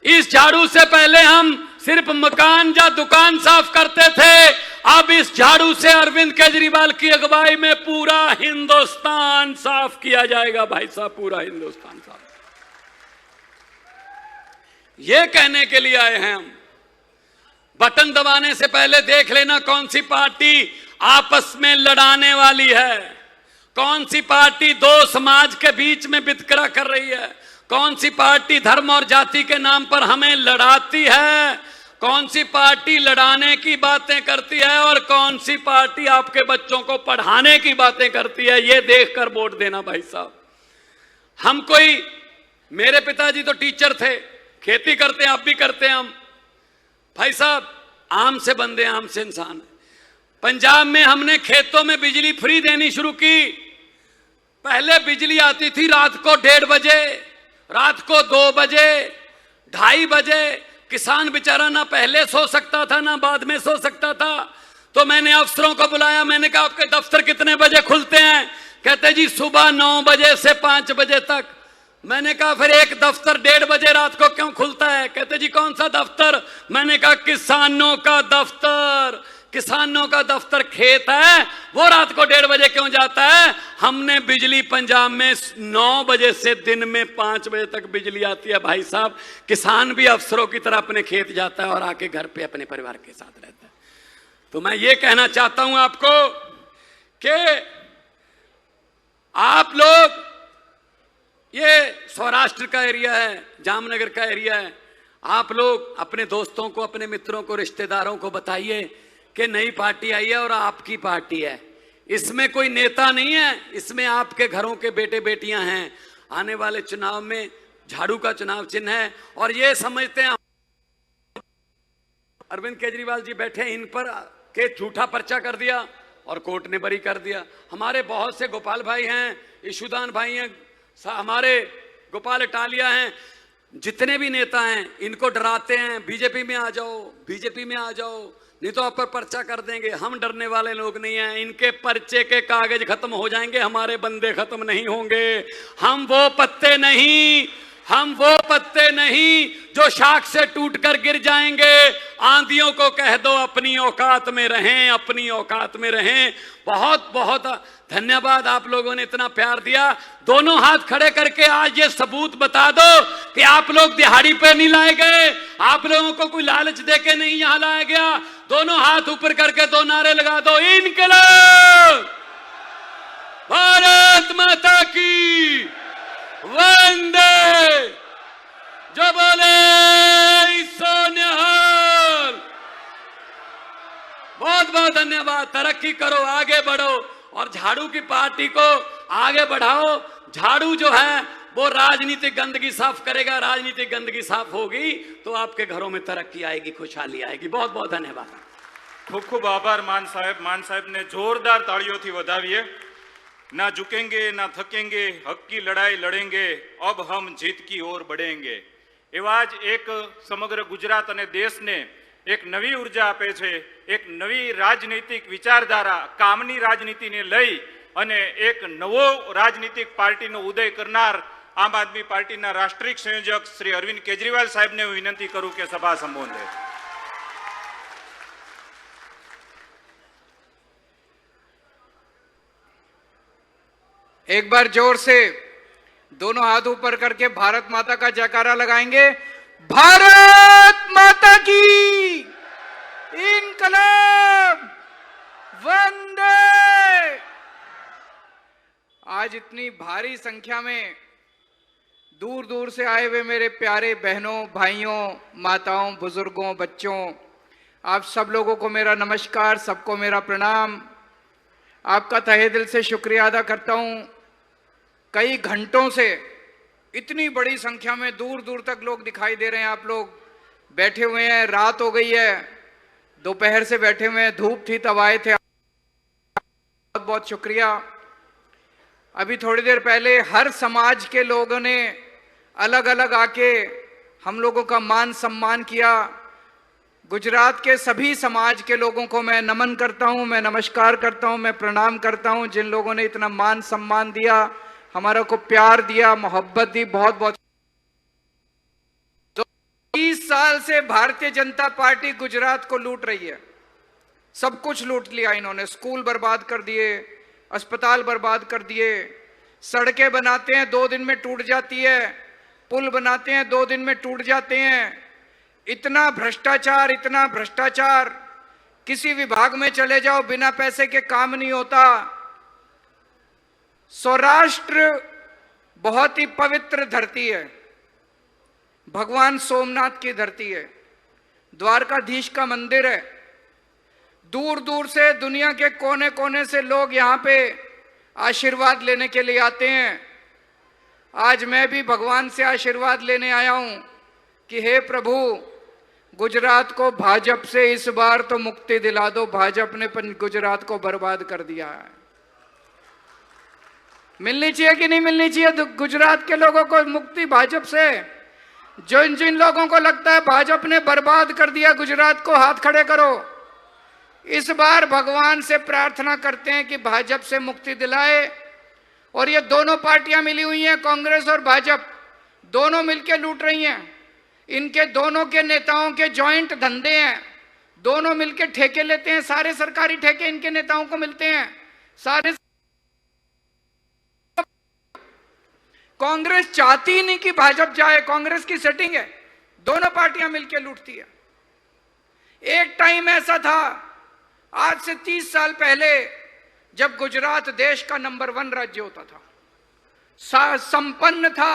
इस झाड़ू से पहले हम सिर्फ मकान या दुकान साफ करते थे, अब इस झाड़ू से अरविंद केजरीवाल की अगुवाई में पूरा हिंदुस्तान साफ किया जाएगा भाई साहब, पूरा हिंदुस्तान साफ। ये कहने के लिए आए हैं हम। बटन दबाने से पहले देख लेना कौन सी पार्टी आपस में लड़ाने वाली है, कौन सी पार्टी 2 समाज के बीच में वितकरा कर रही है, कौन सी पार्टी धर्म और जाति के नाम पर हमें लड़ाती है, कौन सी पार्टी लड़ाने की बातें करती है और कौन सी पार्टी आपके बच्चों को पढ़ाने की बातें करती है। ये देखकर वोट देना भाई साहब। हम कोई, मेरे पिताजी तो टीचर थे, खेती करते हैं, आप भी करते हैं हम भाई साहब, आम से बंदे, आम से इंसान। पंजाब में हमने खेतों में बिजली फ्री देनी शुरू की। पहले बिजली आती थी रात को 1:30 बजे, रात को 2 बजे, 2:30 बजे। किसान बेचारा ना पहले सो सकता था ना बाद में सो सकता था। तो मैंने अफसरों को बुलाया, मैंने कहा आपके दफ्तर कितने बजे खुलते हैं? कहते जी सुबह 9 बजे से 5 बजे तक। मैंने कहा फिर एक दफ्तर 1:30 बजे रात को क्यों खुलता है? कहते जी कौन सा दफ्तर? मैंने कहा किसानों का दफ्तर। किसानों का दफ्तर खेत है, वो रात को 1:30 बजे क्यों जाता है? हमने बिजली पंजाब में 9 बजे से दिन में 5 बजे तक बिजली आती है भाई साहब। किसान भी अफसरों की तरह अपने खेत जाता है और आके घर पे अपने परिवार के साथ रहता है। तो मैं ये कहना चाहता हूं आपको कि आप लोग, ये सौराष्ट्र का एरिया है, जामनगर का एरिया है, आप लोग अपने दोस्तों को, अपने मित्रों को, रिश्तेदारों को बताइए कि नई पार्टी आई है और आपकी पार्टी है। इसमें कोई नेता नहीं है, इसमें आपके घरों के बेटे बेटियां हैं। आने वाले चुनाव में झाड़ू का चुनाव चिन्ह है। और ये समझते हैं अरविंद केजरीवाल जी बैठे, इन पर के झूठा पर्चा कर दिया और कोर्ट ने बरी कर दिया। हमारे बहुत से गोपाल भाई हैं, ईशुदान भाई हैं, हमारे गोपाल इटालिया हैं, जितने भी नेता हैं इनको डराते हैं, बीजेपी में आ जाओ, बीजेपी में आ जाओ, नहीं तो आप पर पर्चा कर देंगे। हम डरने वाले लोग नहीं हैं। इनके पर्चे के कागज खत्म हो जाएंगे, हमारे बंदे खत्म नहीं होंगे। हम वो पत्ते नहीं जो शाख से टूटकर गिर जाएंगे। आंधियों को कह दो अपनी औकात में रहें, अपनी औकात में रहें। बहुत बहुत धन्यवाद, आप लोगों ने इतना प्यार दिया। दोनों हाथ खड़े करके आज ये सबूत बता दो कि आप लोग दिहाड़ी पे नहीं लाए गए, आप लोगों को कोई लालच देके नहीं यहां लाया गया। दोनों हाथ ऊपर करके 2 नारे लगा दो, इनकलाब, भारत माता की, वंदे, जो बोले सोनिहाल। बहुत बहुत धन्यवाद। तरक्की करो, आगे बढ़ो और झाड़ू की पार्टी को आगे बढ़ाओ। झाड़ू जो है वो राजनीतिक गंदगी साफ करेगा। राजनीतिक गंदगी साफ होगी तो आपके घरों में तरक्की आएगी, खुशहाली आएगी। बहुत बहुत धन्यवाद। खूब खूब आभार मान साहब ने जोरदार तालियों વધાવીએ। ना झुकेंगे ना थकेंगे, हक की लड़ाई लड़ेंगे, अब हम जीत की ओर बढ़ेंगे। एवा ज एक समग्र गुजरात अने देश ने एक नवी ऊर्जा आपे छे, एक नवी राजनीतिक विचारधारा, कामनी राजनीति ने लई अने एक नवो राजनीतिक पार्टी नो उदय करनार आम आदमी पार्टी ना राष्ट्रीय संयोजक श्री अरविंद केजरीवाल साहेब ने विनंती करूं के सभा संबोधे। एक बार जोर से दोनों हाथ ऊपर करके भारत माता का जयकारा लगाएंगे। भारत माता की इनकलाब वंदे। आज इतनी भारी संख्या में दूर दूर से आए हुए मेरे प्यारे बहनों, भाइयों, माताओं, बुजुर्गों, बच्चों, आप सब लोगों को मेरा नमस्कार, सबको मेरा प्रणाम। आपका तहे दिल से शुक्रिया अदा करता हूं। कई घंटों से इतनी बड़ी संख्या में दूर दूर तक लोग दिखाई दे रहे हैं। आप लोग बैठे हुए हैं, रात हो गई है, दोपहर से बैठे हुए हैं, धूप थी तब आए थे। बहुत बहुत शुक्रिया। अभी थोड़ी देर पहले हर समाज के लोगों ने अलग अलग आके हम लोगों का मान सम्मान किया। गुजरात के सभी समाज के लोगों को मैं नमन करता हूं, मैं नमस्कार करता हूं, मैं प्रणाम करता हूं। जिन लोगों ने इतना मान सम्मान दिया, हमारा को प्यार दिया, मोहब्बत दी, बहुत बहुत। 30 साल से भारतीय जनता पार्टी गुजरात को लूट रही है। सब कुछ लूट लिया इन्होंने। स्कूल बर्बाद कर दिए, अस्पताल बर्बाद कर दिए, सड़कें बनाते हैं 2 दिन में टूट जाती है, पुल बनाते हैं 2 दिन में टूट जाते हैं। इतना भ्रष्टाचार, इतना भ्रष्टाचार। किसी विभाग में चले जाओ, बिना पैसे के काम नहीं होता। सौराष्ट्र बहुत ही पवित्र धरती है, भगवान सोमनाथ की धरती है, द्वारकाधीश का मंदिर है। दूर दूर से, दुनिया के कोने कोने से लोग यहाँ पे आशीर्वाद लेने के लिए आते हैं। आज मैं भी भगवान से आशीर्वाद लेने आया हूं कि हे प्रभु, गुजरात को भाजपा से इस बार तो मुक्ति दिला दो। भाजपा ने गुजरात को बर्बाद कर दिया है। मिलनी चाहिए कि नहीं मिलनी चाहिए गुजरात के लोगों को मुक्ति भाजपा से? जिन जिन लोगों को लगता है भाजपा ने बर्बाद कर दिया गुजरात को, हाथ खड़े करो। इस बार भगवान से प्रार्थना करते हैं कि भाजपा से मुक्ति दिलाए। और ये दोनों पार्टियां मिली हुई हैं, कांग्रेस और भाजपा, दोनों मिलकर लूट रही हैं। इनके दोनों के नेताओं के जॉइंट धंधे हैं, दोनों मिलकर ठेके लेते हैं। सारे सरकारी ठेके इनके नेताओं को मिलते हैं। सारे कांग्रेस चाहती ही नहीं कि भाजपा जाए, कांग्रेस की सेटिंग है, दोनों पार्टियां मिलकर लूटती है। एक टाइम ऐसा था, आज से 30 साल पहले, जब गुजरात देश का नंबर 1 राज्य होता था, संपन्न था,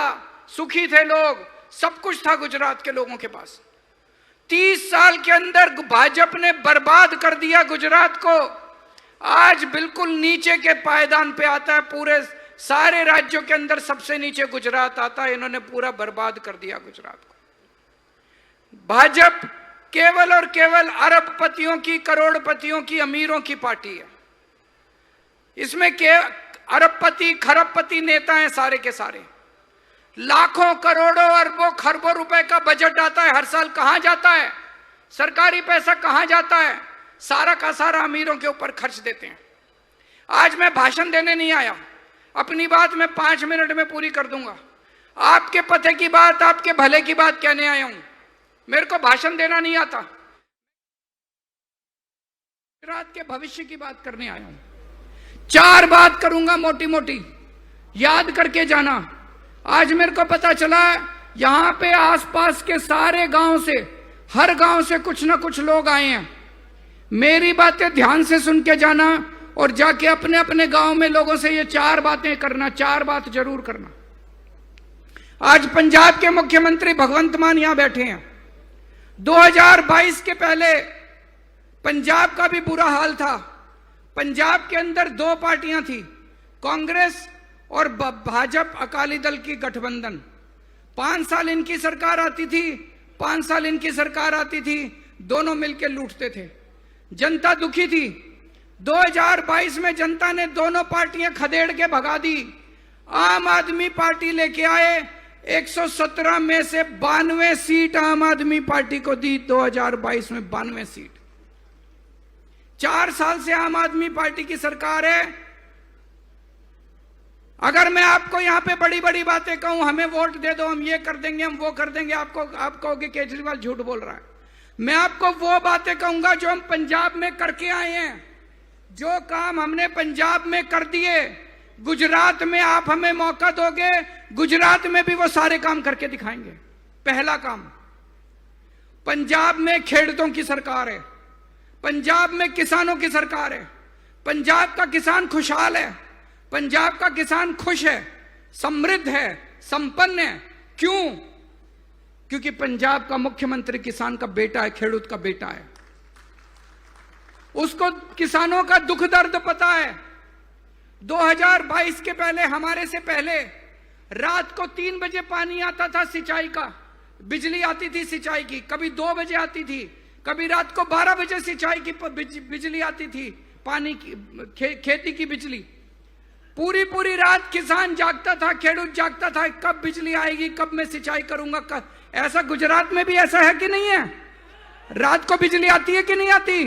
सुखी थे लोग, सब कुछ था गुजरात के लोगों के पास। 30 साल के अंदर भाजपा ने बर्बाद कर दिया गुजरात को। आज बिल्कुल नीचे के पायदान पे आता है। पूरे सारे राज्यों के अंदर सबसे नीचे गुजरात आता है। इन्होंने पूरा बर्बाद कर दिया गुजरात को। भाजपा केवल और केवल अरबपतियों की, करोड़पतियों की, अमीरों की पार्टी है। इसमें के अरबपति, खरबपति नेता हैं सारे के सारे। लाखों, करोड़ों, अरबों, खरबों रुपए का बजट आता है हर साल। कहां जाता है? सरकारी पैसा कहां जाता है? सारा का सारा अमीरों के ऊपर खर्च देते हैं। आज मैं भाषण देने नहीं आया, अपनी बात मैं 5 मिनट में पूरी कर दूंगा। आपके पते की बात, आपके भले की बात कहने आया हूं। मेरे को भाषण देना नहीं आता, गुजरात के भविष्य की बात करने आया हूं। 4 बात करूंगा मोटी मोटी, याद करके जाना। आज मेरे को पता चला यहां पे आसपास के सारे गांव से, हर गांव से कुछ ना कुछ लोग आए हैं। मेरी बातें ध्यान से सुन के जाना और जाके अपने अपने गांव में लोगों से ये 4 बातें करना, 4 बात जरूर करना। आज पंजाब के मुख्यमंत्री भगवंत मान यहां बैठे हैं। 2022 के पहले पंजाब का भी बुरा हाल था। पंजाब के अंदर 2 पार्टियां थी, कांग्रेस और भाजपा अकाली दल की गठबंधन। 5 साल इनकी सरकार आती थी, 5 साल इनकी सरकार आती थी, दोनों मिलकर लूटते थे। जनता दुखी थी। 2022 में जनता ने दोनों पार्टियां खदेड़ के भगा दी। आम आदमी पार्टी लेके आए, 117 में से 92 सीट आम आदमी पार्टी को दी। 2022 में 92 सीट। 4 साल से आम आदमी पार्टी की सरकार है। अगर मैं आपको यहां पे बड़ी बड़ी बातें कहूं, हमें वोट दे दो, हम ये कर देंगे, हम वो कर देंगे, आप कहोगे केजरीवाल झूठ बोल रहा है। मैं आपको वो बातें कहूंगा जो हम पंजाब में करके आए हैं। जो काम हमने पंजाब में कर दिए, गुजरात में आप हमें मौका दोगे, गुजरात में भी वो सारे काम करके दिखाएंगे। पहला काम, पंजाब में खेड़ूतों की सरकार है, पंजाब में किसानों की सरकार है। पंजाब का किसान खुशहाल है, पंजाब का किसान खुश है, समृद्ध है, संपन्न है। क्यों? क्योंकि पंजाब का मुख्यमंत्री किसान का बेटा है, खेड़ूत का बेटा है। उसको किसानों का दुख दर्द पता है। 2022 के पहले, हमारे से पहले, रात को 3 बजे पानी आता था सिंचाई का, बिजली आती थी सिंचाई की। कभी 2 बजे आती थी, कभी रात को 12 बजे सिंचाई की बिजली आती थी, पानी की, खेती की बिजली। पूरी पूरी रात किसान जागता था, खेडूत जागता था, कब बिजली आएगी, कब मैं सिंचाई करूंगा। ऐसा गुजरात में भी ऐसा है कि नहीं है? रात को बिजली आती है कि नहीं आती?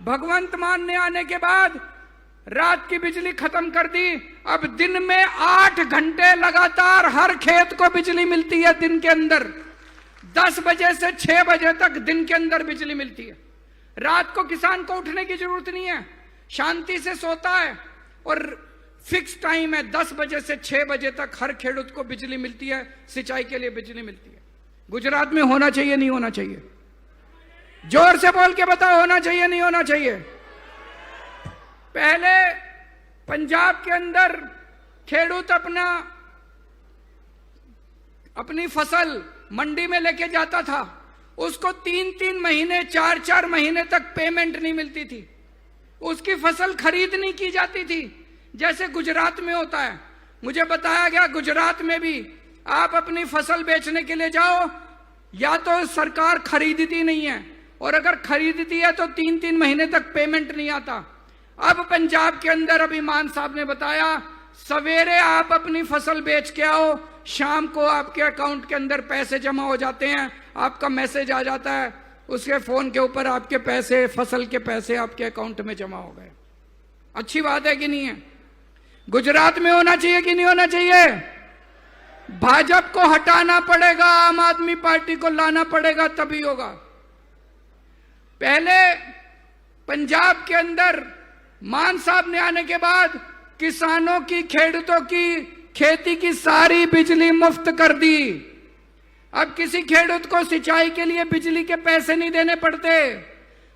भगवंत मान ने आने के बाद रात की बिजली खत्म कर दी। अब दिन में 8 घंटे लगातार हर खेत को बिजली मिलती है। दिन के अंदर 10 बजे से 6 बजे तक दिन के अंदर बिजली मिलती है। रात को किसान को उठने की जरूरत नहीं है, शांति से सोता है और फिक्स टाइम है, 10 बजे से 6 बजे तक हर खेडूत को बिजली मिलती है, सिंचाई के लिए बिजली मिलती है। गुजरात में होना चाहिए नहीं होना चाहिए? जोर से बोल के बताओ, होना चाहिए नहीं होना चाहिए? पहले पंजाब के अंदर खेडूत अपनी फसल मंडी में लेके जाता था, उसको 3-3 महीने 4-4 महीने तक पेमेंट नहीं मिलती थी, उसकी फसल खरीद नहीं की जाती थी जैसे गुजरात में होता है। मुझे बताया गया गुजरात में भी आप अपनी फसल बेचने के लिए जाओ, या तो सरकार खरीदती नहीं है, और अगर खरीदती है तो 3-3 महीने तक पेमेंट नहीं आता। अब पंजाब के अंदर अभी मान साहब ने बताया, सवेरे आप अपनी फसल बेच के आओ, शाम को आपके अकाउंट के अंदर पैसे जमा हो जाते हैं, आपका मैसेज आ जाता है, उसके फोन के ऊपर आपके पैसे, फसल के पैसे आपके अकाउंट में जमा हो गए। अच्छी बात है कि नहीं है? गुजरात में होना चाहिए कि नहीं होना चाहिए? भाजपा को हटाना पड़ेगा, आम आदमी पार्टी को लाना पड़ेगा, तभी होगा। पहले पंजाब के अंदर मान साहब ने आने के बाद किसानों की, खेडूतों की खेती की सारी बिजली मुफ्त कर दी। अब किसी खेडूत को सिंचाई के लिए बिजली के पैसे नहीं देने पड़ते।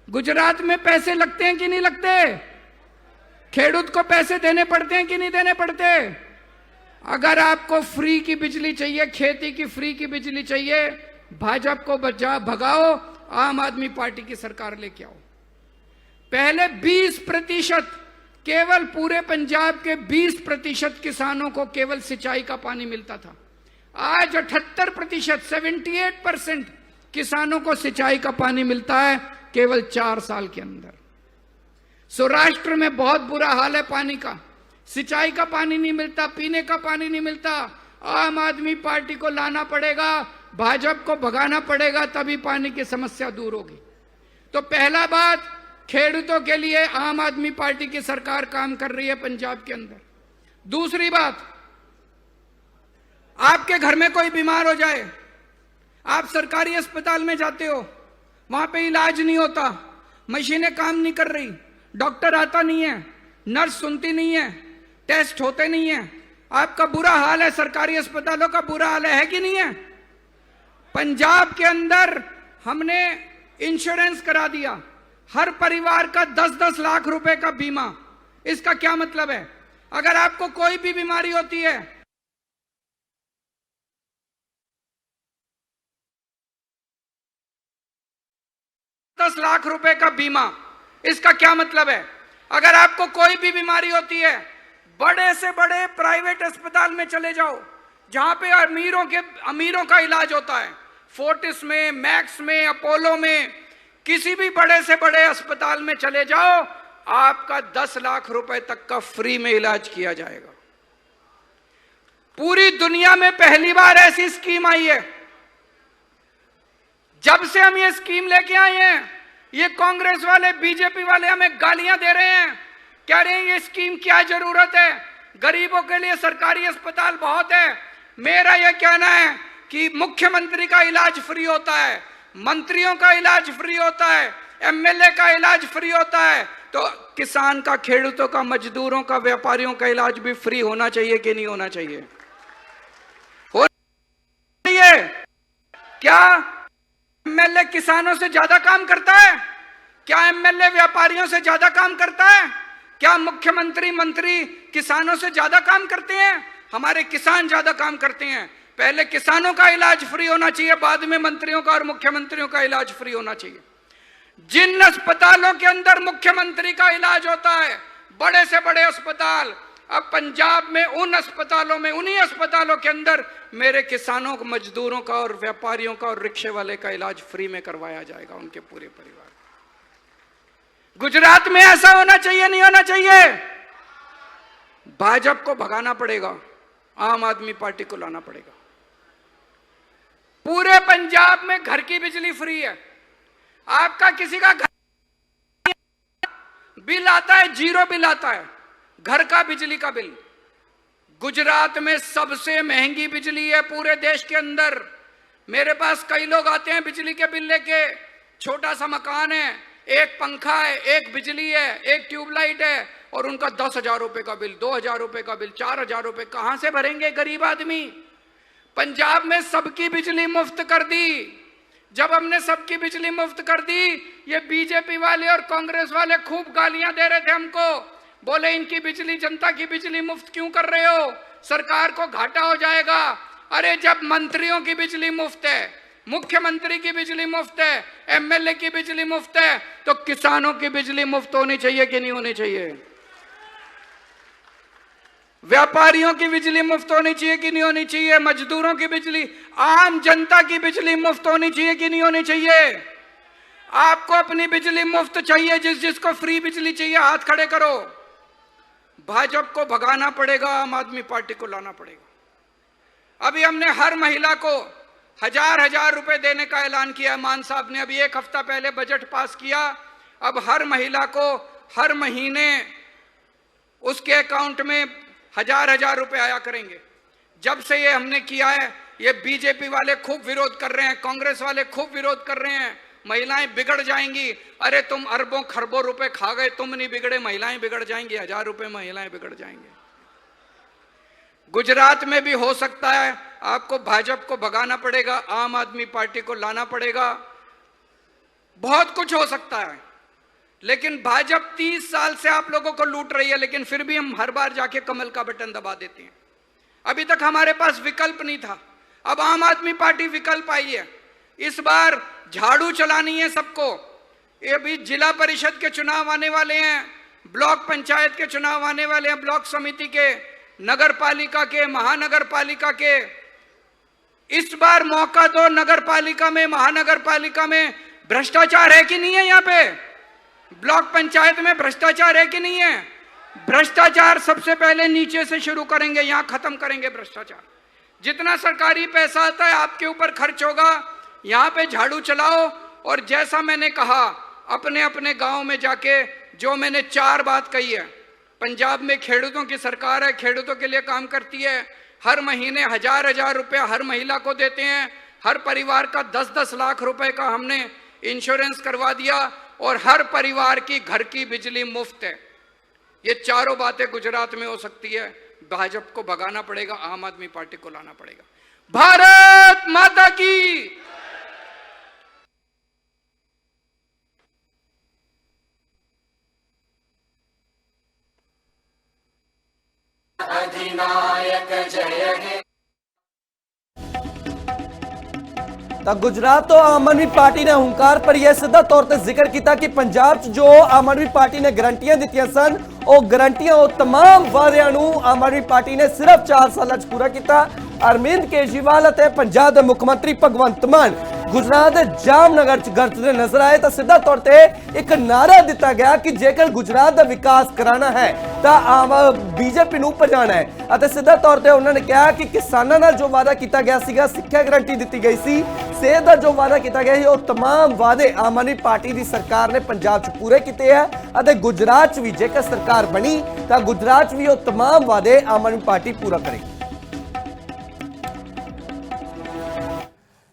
गुजरात में पैसे लगते हैं कि नहीं लगते? खेडूत को पैसे देने पड़ते हैं कि नहीं देने पड़ते? अगर आपको फ्री की बिजली चाहिए, खेती की फ्री की बिजली चाहिए, भाजपा को भगाओ, आम आदमी पार्टी की सरकार लेके आओ। पहले 20%, केवल पूरे पंजाब के 20% किसानों को केवल सिंचाई का पानी मिलता था। आज 78%, 78% किसानों को सिंचाई का पानी मिलता है केवल 4 साल के अंदर। सौराष्ट्र में बहुत बुरा हाल है पानी का, सिंचाई का पानी नहीं मिलता, पीने का पानी नहीं मिलता। आम आदमी पार्टी को लाना पड़ेगा, भाजपा को भगाना पड़ेगा, तभी पानी की समस्या दूर होगी। तो पहला बात, खेडूतों के लिए आम आदमी पार्टी की सरकार काम कर रही है पंजाब के अंदर। दूसरी बात, आपके घर में कोई बीमार हो जाए, आप सरकारी अस्पताल में जाते हो, वहां पे इलाज नहीं होता, मशीनें काम नहीं कर रही, डॉक्टर आता नहीं है, नर्स सुनती नहीं है, टेस्ट होते नहीं है, आपका बुरा हाल है, सरकारी अस्पतालों का बुरा हाल है कि नहीं है? पंजाब के अंदर हमने इंश्योरेंस करा दिया, हर परिवार का 10-10 लाख रुपए का बीमा। इसका क्या मतलब है? अगर आपको कोई भी बीमारी होती है, ₹10 लाख का बीमा। इसका क्या मतलब है? अगर आपको कोई भी बीमारी होती है, बड़े से बड़े प्राइवेट अस्पताल में चले जाओ, जहां पे अमीरों का इलाज होता है, फोर्टिस में, मैक्स में, अपोलो में, किसी भी बड़े से बड़े अस्पताल में चले जाओ, आपका 10 लाख रुपए तक का फ्री में इलाज किया जाएगा। पूरी दुनिया में पहली बार ऐसी स्कीम आई है। जब से हम ये स्कीम लेके आए हैं, ये कांग्रेस वाले, बीजेपी वाले हमें गालियां दे रहे हैं, कह रहे हैं ये स्कीम क्या जरूरत है, गरीबों के लिए सरकारी अस्पताल बहुत है। मेरा यह कहना है कि मुख्यमंत्री का इलाज फ्री होता है, मंत्रियों का इलाज फ्री होता है, एमएलए का इलाज फ्री होता है, तो किसान का, खेडूतों का, मजदूरों का, व्यापारियों का इलाज भी फ्री होना चाहिए कि नहीं होना चाहिए? होना चाहिए। क्या एमएलए किसानों से ज्यादा काम करता है? क्या एमएलए व्यापारियों से ज्यादा काम करता है? क्या मुख्यमंत्री, मंत्री किसानों से ज्यादा काम करते हैं? हमारे किसान ज्यादा काम करते हैं। पहले किसानों का इलाज फ्री होना चाहिए, बाद में मंत्रियों का और मुख्यमंत्रियों का इलाज फ्री होना चाहिए। जिन अस्पतालों के अंदर मुख्यमंत्री का इलाज होता है, बड़े से बड़े अस्पताल, अब पंजाब में उन अस्पतालों में, उन्हीं अस्पतालों के अंदर मेरे किसानों, मजदूरों का और व्यापारियों का और रिक्शे वाले का इलाज फ्री में करवाया जाएगा, उनके पूरे परिवार। गुजरात में ऐसा होना चाहिए, नहीं होना चाहिए? भाजपा को भगाना पड़ेगा, आम आदमी पार्टी को लाना पड़ेगा। पूरे पंजाब में घर की बिजली फ्री है। आपका किसी का घर बिल आता है, 0 बिल आता है, घर का बिजली का बिल। गुजरात में सबसे महंगी बिजली है पूरे देश के अंदर। मेरे पास कई लोग आते हैं बिजली के बिल लेके, छोटा सा मकान है, एक पंखा है, एक बिजली है, एक ट्यूबलाइट है, और उनका 10,000 रुपए का बिल, 2,000 रुपए का बिल, 4,000 रुपए कहां से भरेंगे गरीब आदमी? पंजाब में सबकी बिजली मुफ्त कर दी। जब हमने सबकी बिजली मुफ्त कर दी, ये बीजेपी वाले और कांग्रेस वाले खूब गालियां दे रहे थे हमको, बोले इनकी बिजली, जनता की बिजली मुफ्त क्यों कर रहे हो, सरकार को घाटा हो जाएगा। अरे जब मंत्रियों की बिजली मुफ्त है, मुख्यमंत्री की बिजली मुफ्त है, एमएलए की बिजली मुफ्त है, तो किसानों की बिजली मुफ्त होनी चाहिए कि नहीं होनी चाहिए? व्यापारियों की बिजली मुफ्त होनी चाहिए कि नहीं होनी चाहिए? मजदूरों की बिजली, आम जनता की बिजली मुफ्त होनी चाहिए कि नहीं होनी चाहिए? आपको अपनी बिजली मुफ्त चाहिए, जिसको फ्री बिजली चाहिए हाथ खड़े करो। भाजपा को भगाना पड़ेगा, आम आदमी पार्टी को लाना पड़ेगा। अभी हमने हर महिला को 1,000 रुपए देने का ऐलान किया। मान साहब ने अभी 1 हफ्ता पहले बजट पास किया। अब हर महिला को हर महीने उसके अकाउंट में 1,000 रुपए आया करेंगे। जब से ये हमने किया है, ये बीजेपी वाले खूब विरोध कर रहे हैं, कांग्रेस वाले खूब विरोध कर रहे हैं, महिलाएं बिगड़ जाएंगी। अरे तुम अरबों खरबों रुपए खा गए, तुम नहीं बिगड़े, महिलाएं बिगड़ जाएंगी। 1,000 रुपए महिलाएं बिगड़ जाएंगे। गुजरात में भी हो सकता है। आपको भाजपा को भगाना पड़ेगा, आम आदमी पार्टी को लाना पड़ेगा। बहुत कुछ हो सकता है, लेकिन भाजपा 30 साल से आप लोगों को लूट रही है, लेकिन फिर भी हम हर बार जाके कमल का बटन दबा देते हैं। अभी तक हमारे पास विकल्प नहीं था, अब आम आदमी पार्टी विकल्प आई है। इस बार झाड़ू चलानी है सबको। ये भी जिला परिषद के चुनाव आने वाले हैं, ब्लॉक पंचायत के चुनाव आने वाले हैं, ब्लॉक समिति के, नगर पालिका के, महानगर पालिका के। इस बार मौका दो। नगर पालिका में, महानगर पालिका में भ्रष्टाचार है कि नहीं है? यहाँ पे ब्लॉक पंचायत में भ्रष्टाचार है कि नहीं है? भ्रष्टाचार सबसे पहले नीचे से शुरू करेंगे, यहां खत्म करेंगे भ्रष्टाचार। जितना सरकारी पैसा आता है आपके ऊपर खर्च होगा, यहां पे झाड़ू चलाओ। और जैसा मैंने कहा, अपने अपने गांव में जाके, जो मैंने 4 बात कही है, पंजाब में खेडूतों की सरकार है, खेडूतों के लिए काम करती है। हर महीने 1,000 रुपया हर महिला को देते हैं। हर परिवार का 10-10 लाख रुपए का हमने इंश्योरेंस करवा दिया, और हर परिवार की घर की बिजली मुफ्त है। ये चारों बातें गुजरात में हो सकती है। भाजपा को भगाना पड़ेगा, आम आदमी पार्टी को लाना पड़ेगा। भारत माता की। अधिनायक जय हे। ਤਾਂ ਗੁਜਰਾਤ ਤੋਂ ਆਮ ਆਦਮੀ ਪਾਰਟੀ ਨੇ ਹੰਕਾਰ ਭਰੀ ਹੈ। ਸਿੱਧਾ ਤੌਰ ਤੇ ਜ਼ਿਕਰ ਕੀਤਾ ਕਿ ਪੰਜਾਬ 'ਚ ਜੋ ਆਮ ਆਦਮੀ ਪਾਰਟੀ ਨੇ ਗਰੰਟੀਆਂ ਦਿੱਤੀਆਂ ਸਨ, ਉਹ ਗਰੰਟੀਆਂ, ਉਹ तमाम ਵਾਅਦਿਆਂ ਨੂੰ ਆਮ ਆਦਮੀ ਪਾਰਟੀ ਨੇ ਸਿਰਫ 4 ਸਾਲਾਂ 'ਚ ਪੂਰਾ ਕੀਤਾ। ਅਰਵਿੰਦ ਕੇਜਰੀਵਾਲ ਅਤੇ ਪੰਜਾਬ ਦੇ ਮੁੱਖ ਮੰਤਰੀ ਭਗਵੰਤ ਮਾਨ ਗੁਜਰਾਤ ਦੇ ਜਾਮਨਗਰ 'ਚ ਗਰਜਦੇ ਨਜ਼ਰ ਆਏ ਤਾਂ ਸਿੱਧਾ ਤੌਰ ਤੇ ਇੱਕ ਨਾਰਾ ਦਿੱਤਾ ਗਿਆ ਕਿ ਜੇਕਰ ਗੁਜਰਾਤ ਦਾ ਵਿਕਾਸ ਕਰਾਉਣਾ ਹੈ ਤਾਂ ਬੀਜੇਪੀ ਨੂੰ ਭਜਾਣਾ ਹੈ। ਅਤੇ ਸਿੱਧਾ ਤੌਰ ਤੇ ਉਹਨਾਂ ਨੇ ਕਿਹਾ ਕਿ ਕਿਸਾਨਾਂ ਨਾਲ ਜੋ ਵਾਅਦਾ ਕੀਤਾ ਗਿਆ ਸੀਗਾ, ਸਿੱਖਿਆ ਗਰੰਟੀ ਦਿੱਤੀ ਗਈ ਸੀ, ਸਿਹਤ ਦਾ ਜੋ ਵਾਅਦਾ ਕੀਤਾ ਗਿਆ ਸੀ, ਉਹ तमाम ਵਾਅਦੇ ਆਮ ਆਦਮੀ ਪਾਰਟੀ ਦੀ ਸਰਕਾਰ ਨੇ ਪੰਜਾਬ 'ਚ ਪੂਰੇ ਕੀਤੇ ਹੈ। ਅਤੇ ਗੁਜਰਾਤ 'ਚ ਵੀ ਜੇਕਰ ਸਰਕਾਰ ਬਣੀ ਤਾਂ ਗੁਜਰਾਤ 'ਚ ਵੀ ਉਹ तमाम ਵਾਅਦੇ ਆਮ ਆਦਮੀ ਪਾਰਟੀ ਪੂਰਾ ਕਰੇਗੀ।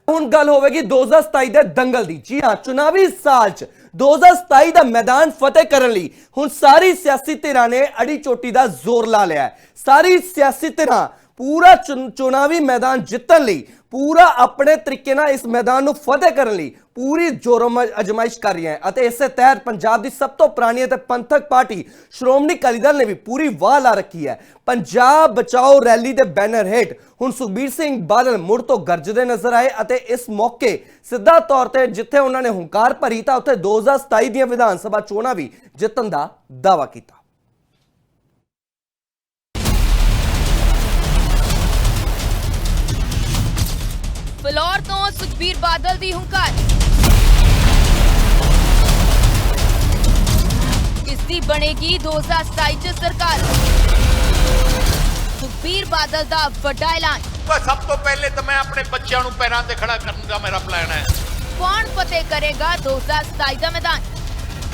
ਹੁਣ ਗੱਲ ਹੋਵੇਗੀ 2027 ਦੇ ਦੰਗਲ ਦੀ। ਜੀ ਹਾਂ, ਚੁਣਾਵੀ ਸਾਲ 'ਚ 2027 ਦਾ ਮੈਦਾਨ ਫਤਿਹ ਕਰਨ ਲਈ ਹੁਣ ਸਾਰੀ ਸਿਆਸੀ ਧਿਰਾਂ ਨੇ ਅੜੀ ਚੋਟੀ ਦਾ ਜ਼ੋਰ ਲਾ ਲਿਆ ਹੈ। ਸਾਰੀ ਸਿਆਸੀ ਧਿਰਾਂ ਪੂਰਾ ਚੁਣਾਵੀ ਮੈਦਾਨ ਜਿੱਤਣ ਲਈ, ਪੂਰਾ ਆਪਣੇ ਤਰੀਕੇ ਨਾਲ ਇਸ ਮੈਦਾਨ ਨੂੰ ਫਤਿਹ ਕਰਨ ਲਈ ਪੂਰੀ ਜ਼ੋਰੋਂ ਅਜਮਾਇਸ਼ ਕਰ ਰਹੀਆਂ ਹੈ। ਅਤੇ ਇਸੇ ਤਹਿਤ ਪੰਜਾਬ ਦੀ ਸਭ ਤੋਂ ਪੁਰਾਣੀ ਅਤੇ ਪੰਥਕ ਪਾਰਟੀ ਸ਼੍ਰੋਮਣੀ ਅਕਾਲੀ ਦਲ ਨੇ ਵੀ ਪੂਰੀ ਵਾਹ ਲਾ ਰੱਖੀ ਹੈ। ਪੰਜਾਬ ਬਚਾਓ ਰੈਲੀ ਦੇ ਬੈਨਰ ਹੇਠ ਹੁਣ ਸੁਖਬੀਰ ਸਿੰਘ ਬਾਦਲ ਮੁੜ ਤੋਂ ਗਰਜਦੇ ਨਜ਼ਰ ਆਏ ਅਤੇ ਇਸ ਮੌਕੇ ਸਿੱਧਾ ਤੌਰ ਤੇ ਜਿੱਥੇ ਉਹਨਾਂ ਨੇ ਹੰਕਾਰ ਭਰੀ ਤਾਂ ਉੱਥੇ 2027 ਦੀਆਂ ਵਿਧਾਨ ਸਭਾ ਚੋਣਾਂ ਵੀ ਜਿੱਤਣ ਦਾ ਦਾਅਵਾ ਕੀਤਾ। ਫਲੋਰ ਤੋਂ ਸੁਖਬੀਰ ਬਾਦਲ ਦੀ ਹੰਕਾਰ, ਕਿਸਦੀ ਬਣੇਗੀ 2027 ਚ ਸਰਕਾਰ। ਸੁਖਬੀਰ ਬਾਦਲ ਦਾ ਵੱਡਾ ਐਲਾਨ। ਸਭ ਤੋਂ ਪਹਿਲੇ ਤਾਂ ਮੈਂ ਆਪਣੇ ਬੱਚਿਆਂ ਨੂੰ ਪੈਰਾਂ ਤੇ ਖੜਾ ਕਰਨ ਦਾ ਮੇਰਾ ਪਲਾਨ ਹੈ। ਕੌਣ ਫਤਿਹ ਕਰੇਗਾ 2027 ਦਾ ਮੈਦਾਨ?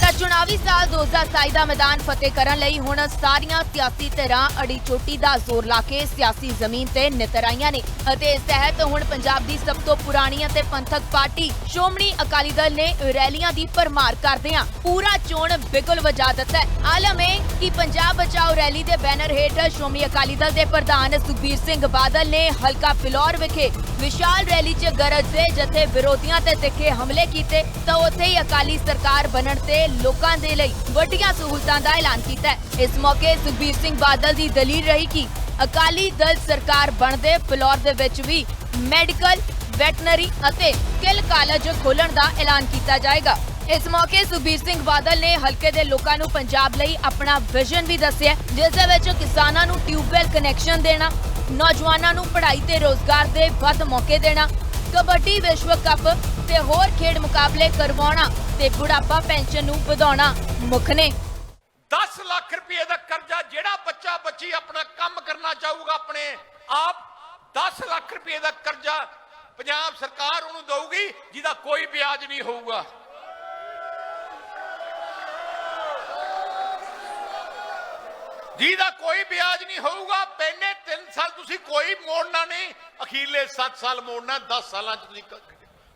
ਤਾਂ ਚੁਣਾਵੀ ਸਾਲ 2027 ਦਾ ਮੈਦਾਨ ਫਤਿਹ ਕਰਨ ਲਈ ਹੁਣ ਸਾਰੀਆਂ ਸਿਆਸੀ ਧਿਰਾਂ ਅੜੀ ਚੋਟੀ ਦਾ ਜ਼ੋਰ ਲਾ ਕੇ ਸਿਆਸੀ ਜ਼ਮੀਨ ਤੇ ਨਿਤਰ ਆਈਆਂ ਨੇ ਅਤੇ ਇਸ ਤਹਿਤ ਹੁਣ ਪੰਜਾਬ ਦੀ ਸਭ ਤੋਂ ਪੁਰਾਣੀ ਅਤੇ ਪੰਥਕ ਪਾਰਟੀ ਸ਼੍ਰੋਮਣੀ ਅਕਾਲੀ ਦਲ ਨੇ ਰੈਲੀਆਂ ਦੀ ਭਰਮਾਰ ਕਰਦਿਆਂ ਪੂਰਾ ਚੋਣ ਬਿਗੁਲ ਵਜਾ ਦਿੱਤਾ ਹੈ। ਆਲਮ ਹੈ ਕਿ ਪੰਜਾਬ ਬਚਾਓ ਰੈਲੀ ਦੇ ਬੈਨਰ ਹੇਠ ਸ਼੍ਰੋਮਣੀ ਅਕਾਲੀ ਦਲ ਦੇ ਪ੍ਰਧਾਨ ਸੁਖਬੀਰ ਸਿੰਘ ਬਾਦਲ ਨੇ ਹਲਕਾ ਫਿਲੌਰ ਵਿਖੇ ਵਿਸ਼ਾਲ ਰੈਲੀ 'ਚ ਗਰਜਦੇ ਜਥੇ ਵਿਰੋਧੀਆਂ ਤੇ ਤਿੱਖੇ ਹਮਲੇ ਕੀਤੇ ਤਾਂ ਉੱਥੇ ਹੀ ਅਕਾਲੀ ਸਰਕਾਰ ਬਣਨ ਤੇ ਲੋਕਾਂ ਦੇ ਲਈ ਵੱਡੀਆਂ ਸਹੂਲਤਾਂ ਦਾ ਐਲਾਨ ਕੀਤਾ ਹੈ। ਇਸ ਮੌਕੇ ਸੁਖਬੀਰ ਸਿੰਘ ਬਾਦਲ ਦੀ ਦਲੀਲ ਰਹੀ ਕਿ ਅਕਾਲੀ ਦਲ ਸਰਕਾਰ ਬਣਦੇ ਫਿਲੌਰ ਦੇ ਵਿੱਚ ਵੀ ਮੈਡੀਕਲ, ਵੈਟਨਰੀ ਅਤੇ ਸਕਿੱਲ ਕਾਲਜ ਖੋਲਣ ਦਾ ਐਲਾਨ ਕੀਤਾ ਜਾਏਗਾ। ਇਸ ਮੌਕੇ ਸੁਖਬੀਰ ਸਿੰਘ ਬਾਦਲ ਨੇ ਹਲਕੇ ਦੇ ਲੋਕਾਂ ਨੂੰ ਪੰਜਾਬ ਲਈ ਆਪਣਾ ਵਿਜ਼ਨ ਵੀ ਦੱਸਿਆ, ਜਿਸ ਦੇ ਵਿੱਚ ਕਿਸਾਨਾਂ ਨੂੰ ਟਿਊਬਵੈਲ ਕਨੈਕਸ਼ਨ ਦੇਣਾ, ਨੌਜਵਾਨਾਂ ਨੂੰ ਪੜ੍ਹਾਈ ਤੇ ਰੋਜ਼ਗਾਰ ਦੇ ਵੱਧ ਮੌਕੇ ਦੇਣਾ, ਕਬੱਡੀ ਵਿਸ਼ਵ ਕੱਪ ਤੇ ਹੋਰ ਖੇਡ ਮੁਕਾਬਲੇ ਕਰਵਾਉਣਾ ਤੇ ਬੁਢਾਪਾ ਪੈਨਸ਼ਨ ਨੂੰ ਵਧਾਉਣਾ ਮੁੱਖ ਨੇ। 10 ਲੱਖ ਰੁਪਏ ਦਾ ਕਰਜ਼ਾ ਜਿਹੜਾ ਬੱਚਾ ਬੱਚੀ ਆਪਣਾ ਕੰਮ ਕਰਨਾ ਚਾਹੂਗਾ ਆਪਣੇ ਆਪ, 10 ਲੱਖ ਰੁਪਏ ਦਾ ਕਰਜ਼ਾ ਪੰਜਾਬ ਸਰਕਾਰ ਉਹਨੂੰ ਦੇਊਗੀ ਜਿਹਦਾ ਕੋਈ ਵਿਆਜ ਨਹੀਂ ਹੋਊਗਾ। ਜਿਹਦਾ ਕੋਈ ਵਿਆਜ ਨਹੀਂ ਹੋਊਗਾ। ਪਹਿਲੇ 3 ਸਾਲ ਤੁਸੀਂ ਕੋਈ ਮੋੜਨਾ ਨਹੀਂ, ਅਖੀਰਲੇ 7 ਸਾਲ ਮੋੜਨਾ। 10 ਸਾਲਾਂ ਚ ਤੁਸੀਂ